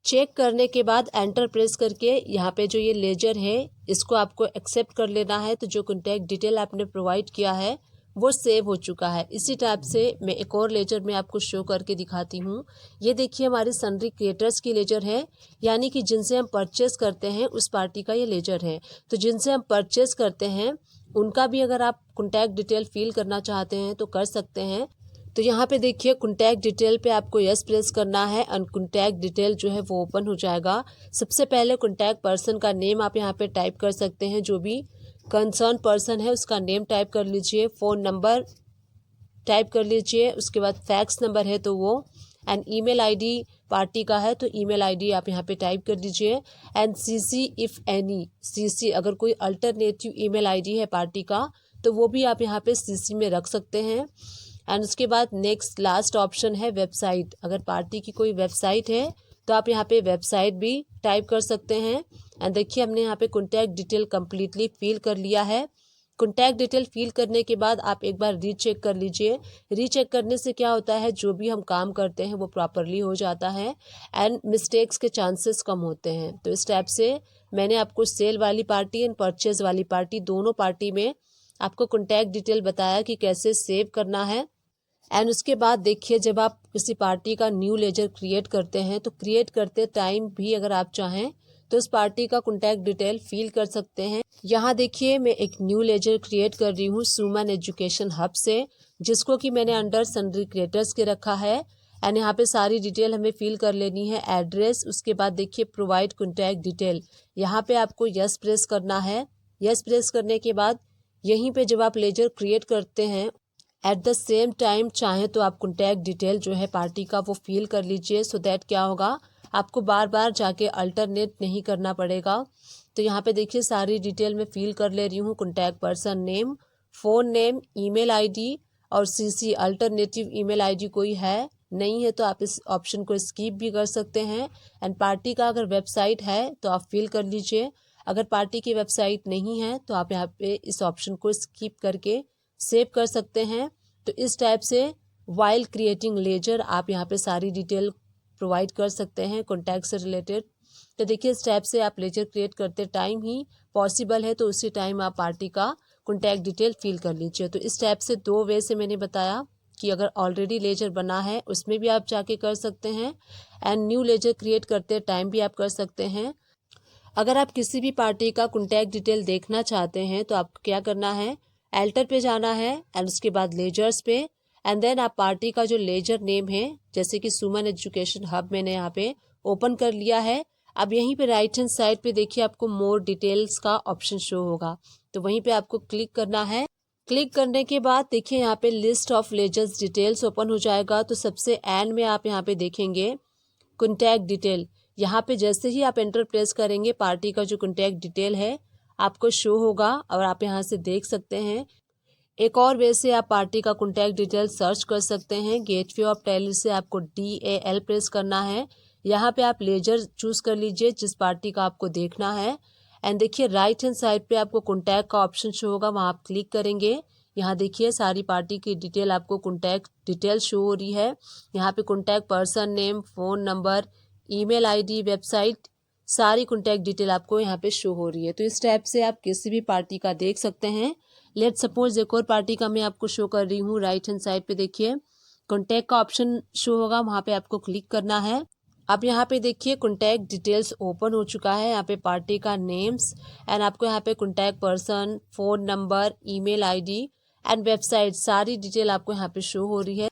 चेक करने के बाद एंटर प्रेस करके यहाँ पे जो ये लेजर है इसको आपको एक्सेप्ट कर लेना है। तो जो कॉन्टैक्ट डिटेल आपने प्रोवाइड किया है वो सेव हो चुका है। इसी टाइप से मैं एक और लेजर में आपको शो करके दिखाती हूँ। ये देखिए हमारी सन्ड्री क्रिएटर्स की लेजर है, यानी कि जिनसे हम परचेस करते हैं उस पार्टी का ये लेजर है। तो जिनसे हम परचेस करते हैं उनका भी अगर आप कॉन्टैक्ट डिटेल फिल करना चाहते हैं तो कर सकते हैं। तो यहाँ पे देखिए कॉन्टैक्ट डिटेल पे आपको यस प्रेस करना है और कॉन्टैक्ट डिटेल जो है वो ओपन हो जाएगा। सबसे पहले कॉन्टैक्ट पर्सन का नेम आप यहाँ पे टाइप कर सकते हैं, जो भी कंसर्न पर्सन है उसका नेम टाइप कर लीजिए, फ़ोन नंबर टाइप कर लीजिए, उसके बाद फैक्स नंबर है तो वो, एंड ईमेल आईडी पार्टी का है तो ईमेल आईडी आप यहाँ पे टाइप कर दीजिए, and CC if any, CC अगर कोई अल्टरनेटिव ईमेल आईडी है पार्टी का तो वो भी आप यहाँ पे सीसी में रख सकते हैं। एंड उसके बाद नेक्स्ट लास्ट ऑप्शन है वेबसाइट, अगर पार्टी की कोई वेबसाइट है तो आप यहाँ पे वेबसाइट भी टाइप कर सकते हैं। एंड देखिए हमने यहाँ पे कॉन्टैक्ट डिटेल कम्प्लीटली फिल कर लिया है। कॉन्टैक्ट डिटेल फिल करने के बाद आप एक बार रीचेक कर लीजिए। रीचेक करने से क्या होता है, जो भी हम काम करते हैं वो प्रॉपरली हो जाता है एंड मिस्टेक्स के चांसेस कम होते हैं। तो इस टाइप से मैंने आपको सेल वाली पार्टी एंड परचेज वाली पार्टी दोनों पार्टी में आपको कॉन्टैक्ट डिटेल बताया कि कैसे सेव करना है। एंड उसके बाद देखिए जब आप किसी पार्टी का न्यू लेजर क्रिएट करते हैं तो क्रिएट करते टाइम भी अगर आप चाहें तो उस पार्टी का कॉन्टैक्ट डिटेल फिल कर सकते हैं। यहाँ देखिए मैं एक न्यू लेजर क्रिएट कर रही हूँ सुमन एजुकेशन हब से, जिसको कि मैंने अंडर सन्ड्री क्रिएटर्स के रखा है। एंड यहाँ पे सारी डिटेल हमें फिल कर लेनी है, एड्रेस, उसके बाद देखिए प्रोवाइड कॉन्टैक्ट डिटेल, यहाँ पे आपको यस प्रेस करना है। यस प्रेस करने के बाद यहीं पे जब आप लेजर क्रिएट करते हैं एट द सेम टाइम चाहें तो आप कॉन्टैक्ट डिटेल जो है पार्टी का वो फिल कर लीजिए, सो दैट क्या होगा आपको बार बार जाके अल्टरनेट नहीं करना पड़ेगा। तो यहाँ पे देखिए सारी डिटेल मैं फिल कर ले रही हूँ, contact person name, phone name, email ID और सीसी अल्टरनेटिव ईमेल आईडी कोई है नहीं है तो आप इस ऑप्शन को स्किप भी कर सकते हैं। एंड पार्टी का अगर वेबसाइट है तो आप फिल कर लीजिए, अगर पार्टी की वेबसाइट नहीं है तो आप यहाँ पे इस ऑप्शन को स्किप करके सेव कर सकते हैं। तो इस टाइप से वाइल क्रिएटिंग लेजर आप यहाँ पे सारी डिटेल प्रोवाइड कर सकते हैं कॉन्टैक्ट से रिलेटेड। तो देखिए इस टाइप से आप लेजर क्रिएट करते टाइम ही पॉसिबल है तो उसी टाइम आप पार्टी का कॉन्टैक्ट डिटेल फिल कर लीजिए। तो इस टाइप से दो वे से मैंने बताया कि अगर ऑलरेडी लेजर बना है उसमें भी आप जाके कर सकते हैं एंड न्यू लेजर क्रिएट करते टाइम भी आप कर सकते हैं। अगर आप किसी भी पार्टी का कॉन्टैक्ट डिटेल देखना चाहते हैं तो आपको क्या करना है, एल्टर पे जाना है एंड उसके बाद लेजर्स पे, एंड देन आप पार्टी का जो लेजर नेम है जैसे कि सुमन एजुकेशन हब मैंने यहाँ पे ओपन कर लिया है। अब यहीं पे राइट हैंड साइड पे देखिए आपको मोर डिटेल्स का ऑप्शन शो होगा, तो वहीं पे आपको क्लिक करना है। क्लिक करने के बाद देखिए यहाँ पे list of ledgers details open हो जाएगा। तो सबसे एंड में आप यहाँ पे देखेंगे कॉन्टैक्ट डिटेल, यहाँ पे जैसे ही आप एंटर प्रेस करेंगे पार्टी का जो कॉन्टैक्ट डिटेल है आपको शो होगा और आप यहाँ से देख सकते हैं। एक और वे से आप पार्टी का कॉन्टैक्ट डिटेल सर्च कर सकते हैं। गेटवे ऑफ टैली से आपको DAL प्रेस करना है, यहाँ पे आप लेजर चूज़ कर लीजिए जिस पार्टी का आपको देखना है। एंड देखिए राइट हैंड साइड पे आपको कॉन्टैक्ट का ऑप्शन शो होगा, वहाँ आप क्लिक करेंगे। यहाँ देखिए सारी पार्टी की डिटेल आपको कॉन्टैक्ट डिटेल शो हो रही है। यहाँ पे contact person name, phone number, email ID, website, सारी कॉन्टैक्ट डिटेल आपको यहाँ पे शो हो रही है। तो इस टाइप से आप किसी भी पार्टी का देख सकते हैं। लेट सपोज एक और पार्टी का मैं आपको शो कर रही हूँ। राइट हैंड साइड पे देखिए कॉन्टैक्ट का ऑप्शन शो होगा, वहाँ पे आपको क्लिक करना है। अब यहाँ पे देखिए कॉन्टैक्ट डिटेल्स ओपन हो चुका है। यहाँ पे पार्टी का नेम्स एंड आपको यहाँ पे contact person, phone number, email ID and website, सारी डिटेल आपको यहाँ पे शो हो रही है।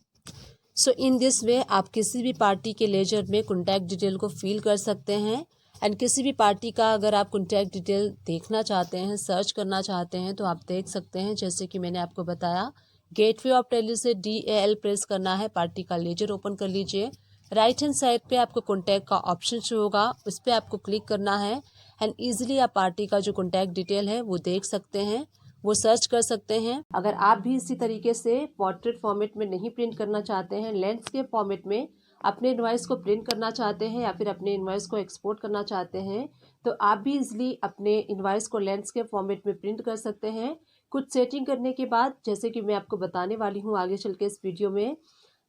सो इन दिस वे आप किसी भी पार्टी के लेजर में कॉन्टैक्ट डिटेल को फिल कर सकते हैं। एंड किसी भी पार्टी का अगर आप कॉन्टैक्ट डिटेल देखना चाहते हैं, सर्च करना चाहते हैं तो आप देख सकते हैं, जैसे कि मैंने आपको बताया गेटवे ऑफ टैली से DAL प्रेस करना है, पार्टी का लेजर ओपन कर लीजिए। राइट हैंड साइड पे आपको कॉन्टैक्ट का ऑप्शन शो होगा, उस पर आपको क्लिक करना है एंड ईजिली आप पार्टी का जो कॉन्टैक्ट डिटेल है वो देख सकते हैं, वो सर्च कर सकते हैं। अगर आप भी इसी तरीके से पोर्ट्रेट फॉर्मेट में नहीं प्रिंट करना चाहते हैं, लैंडस्केप फॉर्मेट में अपने इनवॉइस को प्रिंट करना चाहते हैं या फिर अपने इनवॉइस को एक्सपोर्ट करना चाहते हैं, तो आप भी इजीली अपने इनवॉइस को लैंडस्केप फॉर्मेट में प्रिंट कर सकते हैं। कुछ सेटिंग करने के बाद, जैसे कि मैं आपको बताने वाली हूँ आगे चल के इस वीडियो में,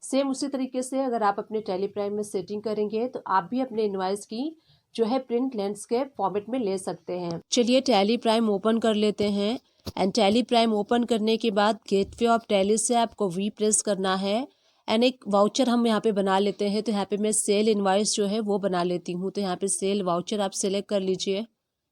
सेम उसी तरीके से अगर आप अपने टैली प्राइम में सेटिंग करेंगे तो आप भी अपने इनवॉइस की जो है प्रिंट लैंडस्केप फॉर्मेट में ले सकते हैं। चलिए टैली प्राइम ओपन कर लेते हैं एंड टैली प्राइम ओपन करने के बाद गेटवे ऑफ टैली से आपको वी प्रेस करना है एंड एक वाउचर हम यहाँ पे बना लेते हैं। तो यहाँ पे मैं सेल इनवॉइस जो है वो बना लेती हूँ। तो यहाँ पे सेल वाउचर आप सेलेक्ट कर लीजिए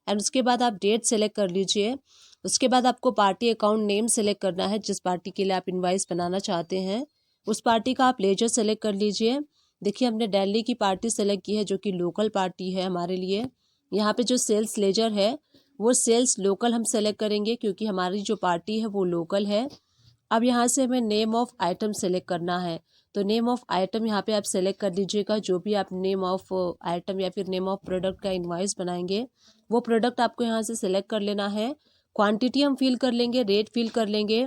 एंड उसके बाद आप डेट सेलेक्ट कर लीजिए। उसके बाद आपको पार्टी अकाउंट नेम सेलेक्ट करना है, जिस पार्टी के लिए आप इनवॉइस बनाना चाहते हैं उस पार्टी का आप लेजर सेलेक्ट कर लीजिए। देखिए हमने दिल्ली की पार्टी सेलेक्ट की है जो कि लोकल पार्टी है हमारे लिए। यहाँ पे जो सेल्स लेजर है वो सेल्स लोकल हम सेलेक्ट करेंगे क्योंकि हमारी जो पार्टी है वो लोकल है। अब यहाँ से हमें नेम ऑफ आइटम सेलेक्ट करना है। तो नेम ऑफ आइटम यहाँ पे आप सेलेक्ट कर लीजिएगा, जो भी आप नेम ऑफ आइटम या फिर नेम ऑफ प्रोडक्ट का इनवॉइस बनाएंगे वो प्रोडक्ट आपको यहाँ से सेलेक्ट कर लेना है। क्वांटिटी हम फिल कर लेंगे, रेट फिल कर लेंगे।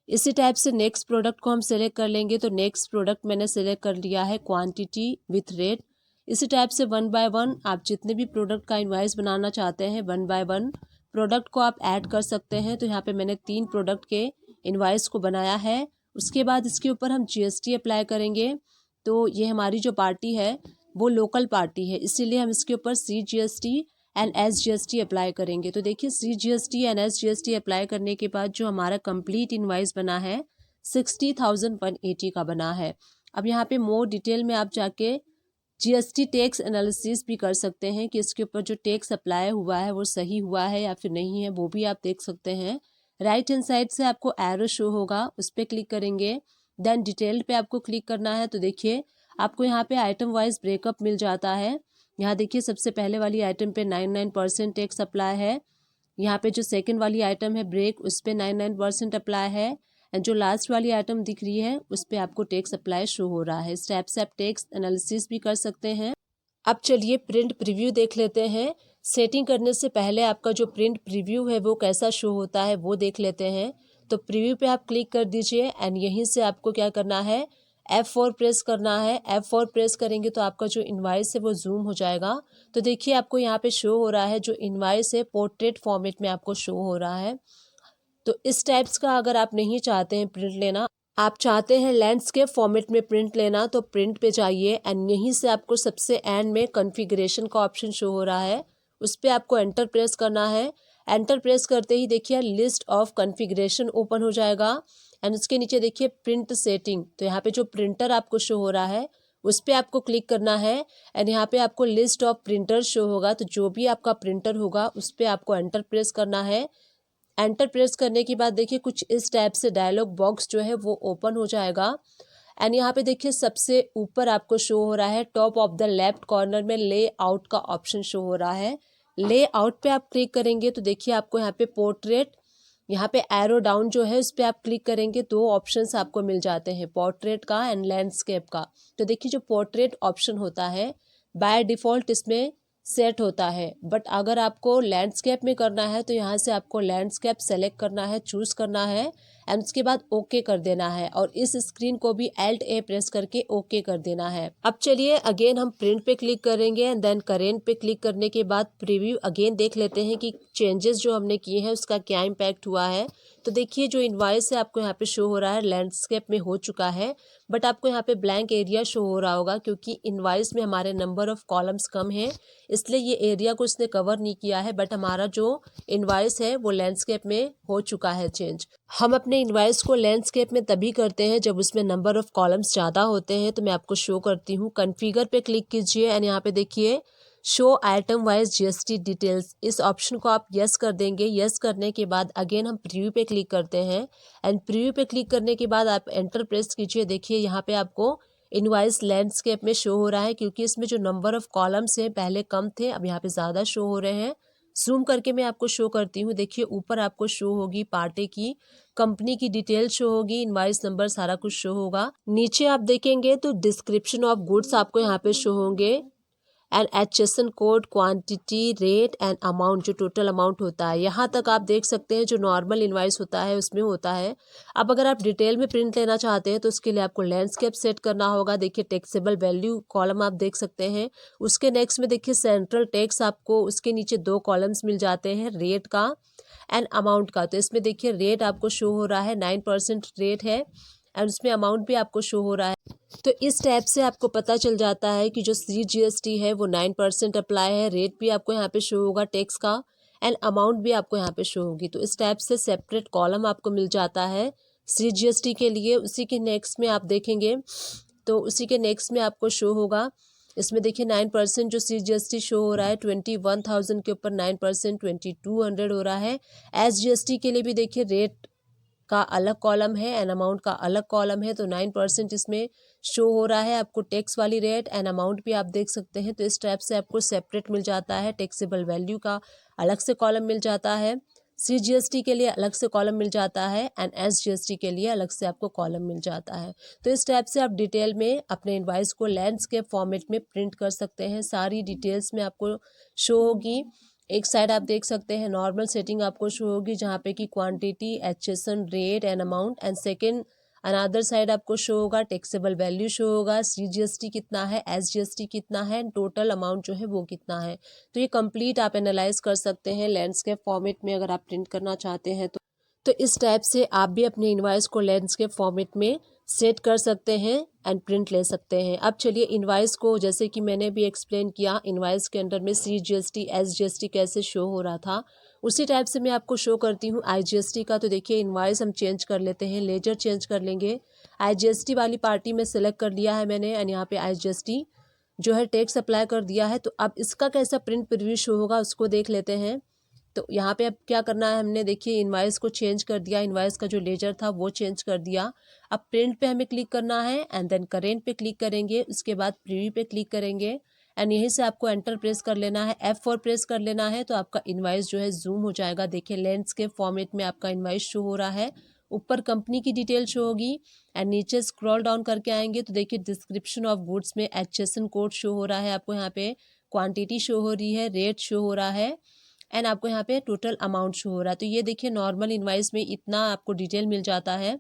इसी टाइप से नेक्स्ट प्रोडक्ट को हम सेलेक्ट कर लेंगे। तो नेक्स्ट प्रोडक्ट मैंने सेलेक्ट कर लिया है, क्वांटिटी विथ रेट। इसी टाइप से वन बाय वन आप जितने भी प्रोडक्ट का इनवॉइस बनाना चाहते हैं वन बाय वन प्रोडक्ट को आप ऐड कर सकते हैं। तो यहाँ पे मैंने 3 प्रोडक्ट के इनवॉइस को बनाया है। उसके बाद इसके ऊपर हम GST अप्लाई करेंगे। तो ये हमारी जो पार्टी है वो लोकल पार्टी है, इसीलिए हम इसके ऊपर CGST एंड SGST अप्लाई करेंगे। तो देखिए CGST एंड SGST अप्लाई करने के बाद जो हमारा कंप्लीट इनवॉइस बना है 60,180 का बना है। अब यहाँ पे मोर डिटेल में आप जाके GST टैक्स एनालिसिस भी कर सकते हैं कि इसके ऊपर जो टैक्स अप्लाई हुआ है वो सही हुआ है या फिर नहीं है, वो भी आप देख सकते हैं। राइट हैंड साइड से आपको एरो शो होगा, उस पर क्लिक करेंगे, देन डिटेल पे आपको क्लिक करना है। तो देखिए आपको यहाँ पे आइटम वाइज ब्रेकअप मिल जाता है। यहाँ देखिए सबसे पहले वाली आइटम पे 99% टैक्स अप्लाई है। यहाँ पे जो सेकंड वाली आइटम है ब्रेक, उस पे 99% अप्लाई है एंड जो लास्ट वाली आइटम दिख रही है उस पे आपको टैक्स अप्लाई शो हो रहा है। इस टाइप से आप टैक्स एनालिसिस भी कर सकते हैं। अब चलिए प्रिंट प्रीव्यू देख लेते हैं। सेटिंग करने से पहले आपका जो प्रिंट प्रीव्यू है वो कैसा शो होता है वो देख लेते हैं। तो प्रीव्यू पे आप क्लिक कर दीजिए एंड यहीं से आपको क्या करना है, F4 प्रेस करना है। F4 प्रेस करेंगे तो आपका जो इनवॉइस है वो जूम हो जाएगा। तो देखिए आपको यहाँ पे शो हो रहा है जो इनवॉइस है पोर्ट्रेट फॉर्मेट में आपको शो हो रहा है। तो इस टाइप्स का अगर आप नहीं चाहते हैं प्रिंट लेना, आप चाहते हैं लैंडस्केप फॉर्मेट में प्रिंट लेना, तो प्रिंट पे जाइए एंड यहीं से आपको सबसे एंड में कॉन्फ़िगरेशन का ऑप्शन शो हो रहा है, उस पर आपको एंटर प्रेस करना है। एंटर प्रेस करते ही देखिए लिस्ट ऑफ कॉन्फ़िगरेशन ओपन हो जाएगा एंड उसके नीचे देखिए प्रिंट सेटिंग। तो यहाँ पे जो प्रिंटर आपको शो हो रहा है उस पर आपको क्लिक करना है एंड यहाँ पे आपको लिस्ट ऑफ प्रिंटर शो होगा। तो जो भी आपका प्रिंटर होगा उस पर आपको एंटर प्रेस करना है। एंटर प्रेस करने के बाद देखिए कुछ इस टाइप से डायलॉग बॉक्स जो है वो ओपन हो जाएगा एंड यहाँ पे देखिए सबसे ऊपर आपको शो हो रहा है top of the left corner में लेआउट का ऑप्शन शो हो रहा है। लेआउट पे आप क्लिक करेंगे तो देखिए आपको यहाँ पे पोर्ट्रेट, यहाँ पे एरो डाउन जो है उस पर आप क्लिक करेंगे, 2 ऑप्शंस आपको मिल जाते हैं, पोर्ट्रेट का एंड लैंडस्केप का। तो देखिए जो पोर्ट्रेट ऑप्शन होता है बाय डिफ़ॉल्ट इसमें सेट होता है, बट अगर आपको लैंडस्केप में करना है तो यहाँ से आपको लैंडस्केप सेलेक्ट करना है, चूज़ करना है एंड उसके बाद ओके कर देना है और इस स्क्रीन को भी Alt A प्रेस करके ओके कर देना है। अब चलिए अगेन हम प्रिंट पे क्लिक करेंगे एंड देन करेंट पे क्लिक करने के बाद प्रीव्यू अगेन देख लेते हैं कि चेंजेस जो हमने किए हैं उसका क्या इम्पैक्ट हुआ है। तो देखिए जो इनवॉइस है आपको यहाँ पे शो हो रहा है लैंडस्केप में हो चुका है, बट आपको यहाँ पे ब्लैंक एरिया शो हो रहा होगा क्योंकि इनवॉइस में हमारे नंबर ऑफ कॉलम्स कम है, इसलिए ये एरिया को इसने कवर नहीं किया है। बट हमारा जो इनवॉइस है वो लैंडस्केप में हो चुका है चेंज। हम अपने इनवॉइस को लैंडस्केप में तभी करते हैं जब उसमें नंबर ऑफ कॉलम्स ज़्यादा होते हैं। तो मैं आपको शो करती हूँ, कॉन्फ़िगर पे क्लिक कीजिए एंड यहाँ पे देखिए show item wise GST details, इस ऑप्शन को आप यस कर देंगे। यस करने के बाद अगेन हम प्रीव्यू पे क्लिक करते हैं एंड प्रीव्यू पे क्लिक करने के बाद आप एंटर प्रेस कीजिए। देखिए यहाँ पे आपको इनवॉइस लैंडस्केप में शो हो रहा है क्योंकि इसमें जो नंबर ऑफ कॉलम्स हैं पहले कम थे, अब यहाँ पे ज़्यादा शो हो रहे हैं। ज़ूम करके मैं आपको शो करती हूँ। देखिए ऊपर आपको शो होगी पार्टे की, कंपनी की डिटेल शो होगी, इनवॉइस नंबर सारा कुछ शो होगा। नीचे आप देखेंगे तो डिस्क्रिप्शन ऑफ गुड्स आपको यहाँ पे शो होंगे, and HSN code, quantity, rate and amount, जो टोटल अमाउंट होता है। यहाँ तक आप देख सकते हैं जो नॉर्मल इनवाइस होता है उसमें होता है। अब अगर आप डिटेल में प्रिंट लेना चाहते हैं तो उसके लिए आपको लैंडस्केप सेट करना होगा। देखिए टैक्सेबल वैल्यू कॉलम आप देख सकते हैं। उसके नेक्स्ट में देखिए सेंट्रल टैक्स, आपको उसके नीचे 2 कॉलम्स मिल जाते हैं, रेट का एंड अमाउंट का। तो इसमें देखिए रेट आपको शो हो रहा है, 9% रेट है, एंड उसमें अमाउंट भी आपको शो हो रहा है। तो इस टैब से आपको पता चल जाता है कि जो CGST है वो 9% अप्लाई है, रेट भी आपको यहाँ पे शो होगा टैक्स का, एंड अमाउंट भी आपको यहाँ पे शो होगी। तो इस टैब से सेपरेट कॉलम आपको मिल जाता है CGST के लिए। उसी के नेक्स्ट में आप देखेंगे तो उसी के नेक्स्ट में आपको शो होगा, इसमें देखिए 9% जो CGST शो हो रहा है, 21,000 के ऊपर 9% 2200 हो रहा है। SGST के लिए भी देखिए रेट का अलग कॉलम है एंड अमाउंट का अलग कॉलम है, तो 9% इसमें शो हो रहा है आपको टैक्स वाली रेट, एंड अमाउंट भी आप देख सकते हैं। तो इस टाइप से आपको सेपरेट मिल जाता है, टैक्सेबल वैल्यू का अलग से कॉलम मिल जाता है, CGST के लिए अलग से कॉलम मिल जाता है, एंड SGST के लिए अलग से आपको कॉलम मिल जाता है। तो इस टाइप से आप डिटेल में अपने इनवाइस को लैंडस्केप फॉर्मेट में प्रिंट कर सकते हैं। सारी डिटेल्स में आपको शो होगी। एक साइड आप देख सकते हैं नॉर्मल सेटिंग आपको शो होगी जहाँ पे कि quantity, HSN, rate and amount, and second another side आपको शो होगा टैक्सेबल वैल्यू शो होगा, CGST कितना है, SGST कितना है, टोटल अमाउंट जो है वो कितना है। तो ये कंप्लीट आप एनालाइज कर सकते हैं लैंडस्केप फॉर्मेट में अगर आप प्रिंट करना चाहते हैं तो इस टाइप से आप भी अपने इनवाइस को लैंडस्केप फॉर्मेट में सेट कर सकते हैं एंड प्रिंट ले सकते हैं। अब चलिए इनवाइस को, जैसे कि मैंने भी एक्सप्लेन किया इनवाइस के अंदर में CGST, SGST कैसे शो हो रहा था, उसी टाइप से मैं आपको शो करती हूँ IGST का। तो देखिए इनवाइस हम चेंज कर लेते हैं, लेजर चेंज कर लेंगे। IGST वाली पार्टी में सेलेक्ट कर लिया है मैंने, एंड यहाँ पे IGST जो है टैक्स अप्लाई कर दिया है। तो अब इसका कैसा प्रिंट प्रीव्यू शो होगा उसको देख लेते हैं। तो यहाँ पे अब क्या करना है, हमने देखिए इनवाइस को चेंज कर दिया, इनवाइस का जो लेजर था वो चेंज कर दिया। अब प्रिंट पे हमें क्लिक करना है एंड देन करेंट पे क्लिक करेंगे, उसके बाद प्रीव्यू पे क्लिक करेंगे, एंड यहीं से आपको एंटर प्रेस कर लेना है, F4 प्रेस कर लेना है। तो आपका इनवाइस जो है जूम हो जाएगा। देखिए लैंडस्केप फॉर्मेट में आपका इनवाइस शो हो रहा है, ऊपर कंपनी की डिटेल शो होगी, एंड नीचे स्क्रॉल डाउन करके आएंगे तो देखिए डिस्क्रिप्शन ऑफ गुड्स में HSN कोड शो हो रहा है आपको, यहाँ पे क्वांटिटी शो हो रही है, रेट शो हो रहा है, एंड आपको यहाँ पे टोटल अमाउंट शो हो रहा है। तो ये देखिए नॉर्मल इनवाइस में इतना आपको डिटेल मिल जाता है।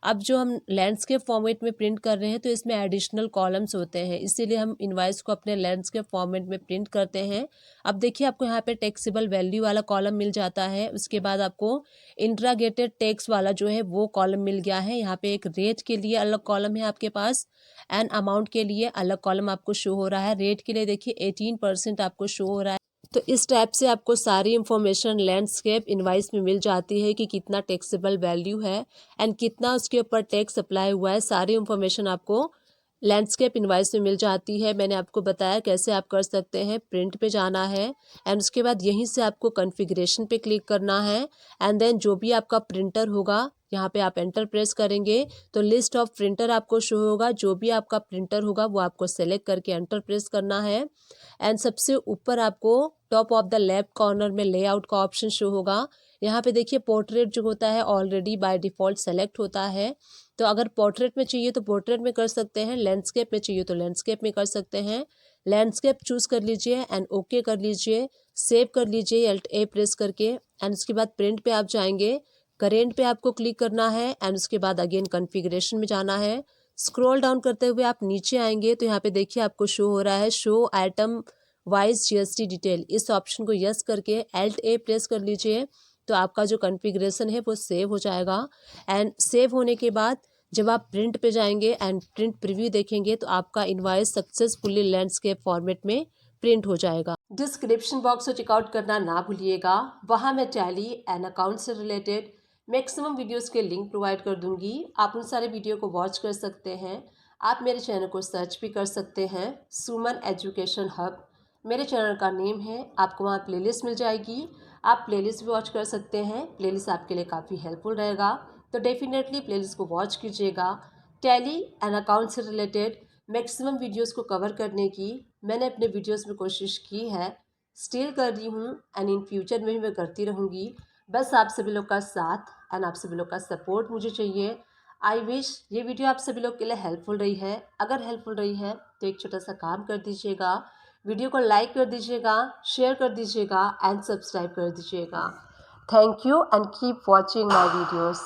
अब जो हम लैंडस्केप फॉर्मेट में प्रिंट कर रहे हैं तो इसमें एडिशनल कॉलम्स होते हैं, इसीलिए हम इनवाइस को अपने लैंडस्केप फॉर्मेट में प्रिंट करते हैं। अब देखिए आपको यहाँ पे टैक्सेबल वैल्यू वाला कॉलम मिल जाता है, उसके बाद आपको इंट्रागेटेड टैक्स वाला जो है वो कॉलम मिल गया है। यहाँ पे एक रेट के लिए अलग कॉलम है आपके पास, एंड अमाउंट के लिए अलग कॉलम आपको शो हो रहा है। रेट के लिए देखिए 18% आपको शो हो रहा है। तो इस टाइप से आपको सारी इंफॉर्मेशन लैंडस्केप इनवाइस में मिल जाती है कि कितना टैक्सेबल वैल्यू है एंड कितना उसके ऊपर टैक्स अप्लाई हुआ है। सारी इंफॉर्मेशन आपको लैंडस्केप इनवाइस में मिल जाती है। मैंने आपको बताया कैसे आप कर सकते हैं। प्रिंट पे जाना है एंड उसके बाद यहीं से आपको कॉन्फ़िगरेशन पे क्लिक करना है, एंड देन जो भी आपका प्रिंटर होगा यहाँ पे आप एंटर प्रेस करेंगे तो लिस्ट ऑफ प्रिंटर आपको शो होगा। जो भी आपका प्रिंटर होगा वो आपको सेलेक्ट करके एंटर प्रेस करना है, एंड सबसे ऊपर आपको top of the left corner में लेआउट का ऑप्शन शो होगा। यहाँ पे देखिए पोर्ट्रेट जो होता है ऑलरेडी बाय डिफ़ॉल्ट सेलेक्ट होता है, तो अगर पोर्ट्रेट में चाहिए तो पोर्ट्रेट में कर सकते हैं, लैंडस्केप में चाहिए तो लैंडस्केप में कर सकते हैं। लैंडस्केप चूज़ कर लीजिए एंड ओके कर लीजिए, सेव कर लीजिए Alt+A प्रेस करके, एंड उसके बाद प्रिंट पे आप जाएंगे, करेंट पे आपको क्लिक करना है, एंड उसके बाद अगेन कॉन्फ़िगरेशन में जाना है। स्क्रॉल डाउन करते हुए आप नीचे आएंगे तो यहाँ पे देखिए आपको शो हो रहा है show item wise GST detail. इस ऑप्शन को यस करके Alt+A प्रेस कर लीजिए, तो आपका जो कॉन्फ़िगरेशन है वो सेव हो जाएगा। एंड सेव होने के बाद जब आप प्रिंट पे जाएंगे एंड प्रिंट प्रीव्यू देखेंगे तो आपका इनवॉइस सक्सेसफुली लैंडस्केप फॉर्मेट में प्रिंट हो जाएगा। डिस्क्रिप्शन बॉक्स को चेकआउट करना ना भूलिएगा, वहाँ मैं टैली एंड अकाउंट से रिलेटेड मैक्सिमम वीडियोस के लिंक प्रोवाइड कर दूंगी। आप उन सारे वीडियो को वॉच कर सकते हैं। आप मेरे चैनल को सर्च भी कर सकते हैं, सुमन एजुकेशन हब मेरे चैनल का नेम है। आपको वहाँ प्लेलिस्ट मिल जाएगी, आप प्लेलिस्ट भी वॉच कर सकते हैं। प्लेलिस्ट आपके लिए काफ़ी हेल्पफुल रहेगा, तो डेफिनेटली प्लेलिस्ट को वॉच कीजिएगा। टैली एंड अकाउंट से रिलेटेड मैक्सिमम वीडियोस को कवर करने की मैंने अपने वीडियोस में कोशिश की है। स्टिल कर रही हूँ एंड इन फ्यूचर में भी मैं करती रहूँगी। बस आप सभी लोग का साथ एंड आप सभी लोग का सपोर्ट मुझे चाहिए। आई विश ये वीडियो आप सभी लोग के लिए हेल्पफुल रही है। अगर हेल्पफुल रही है तो एक छोटा सा काम कर दीजिएगा, वीडियो को लाइक कर दीजिएगा, शेयर कर दीजिएगा एंड सब्सक्राइब कर दीजिएगा। Thank you and keep watching my videos.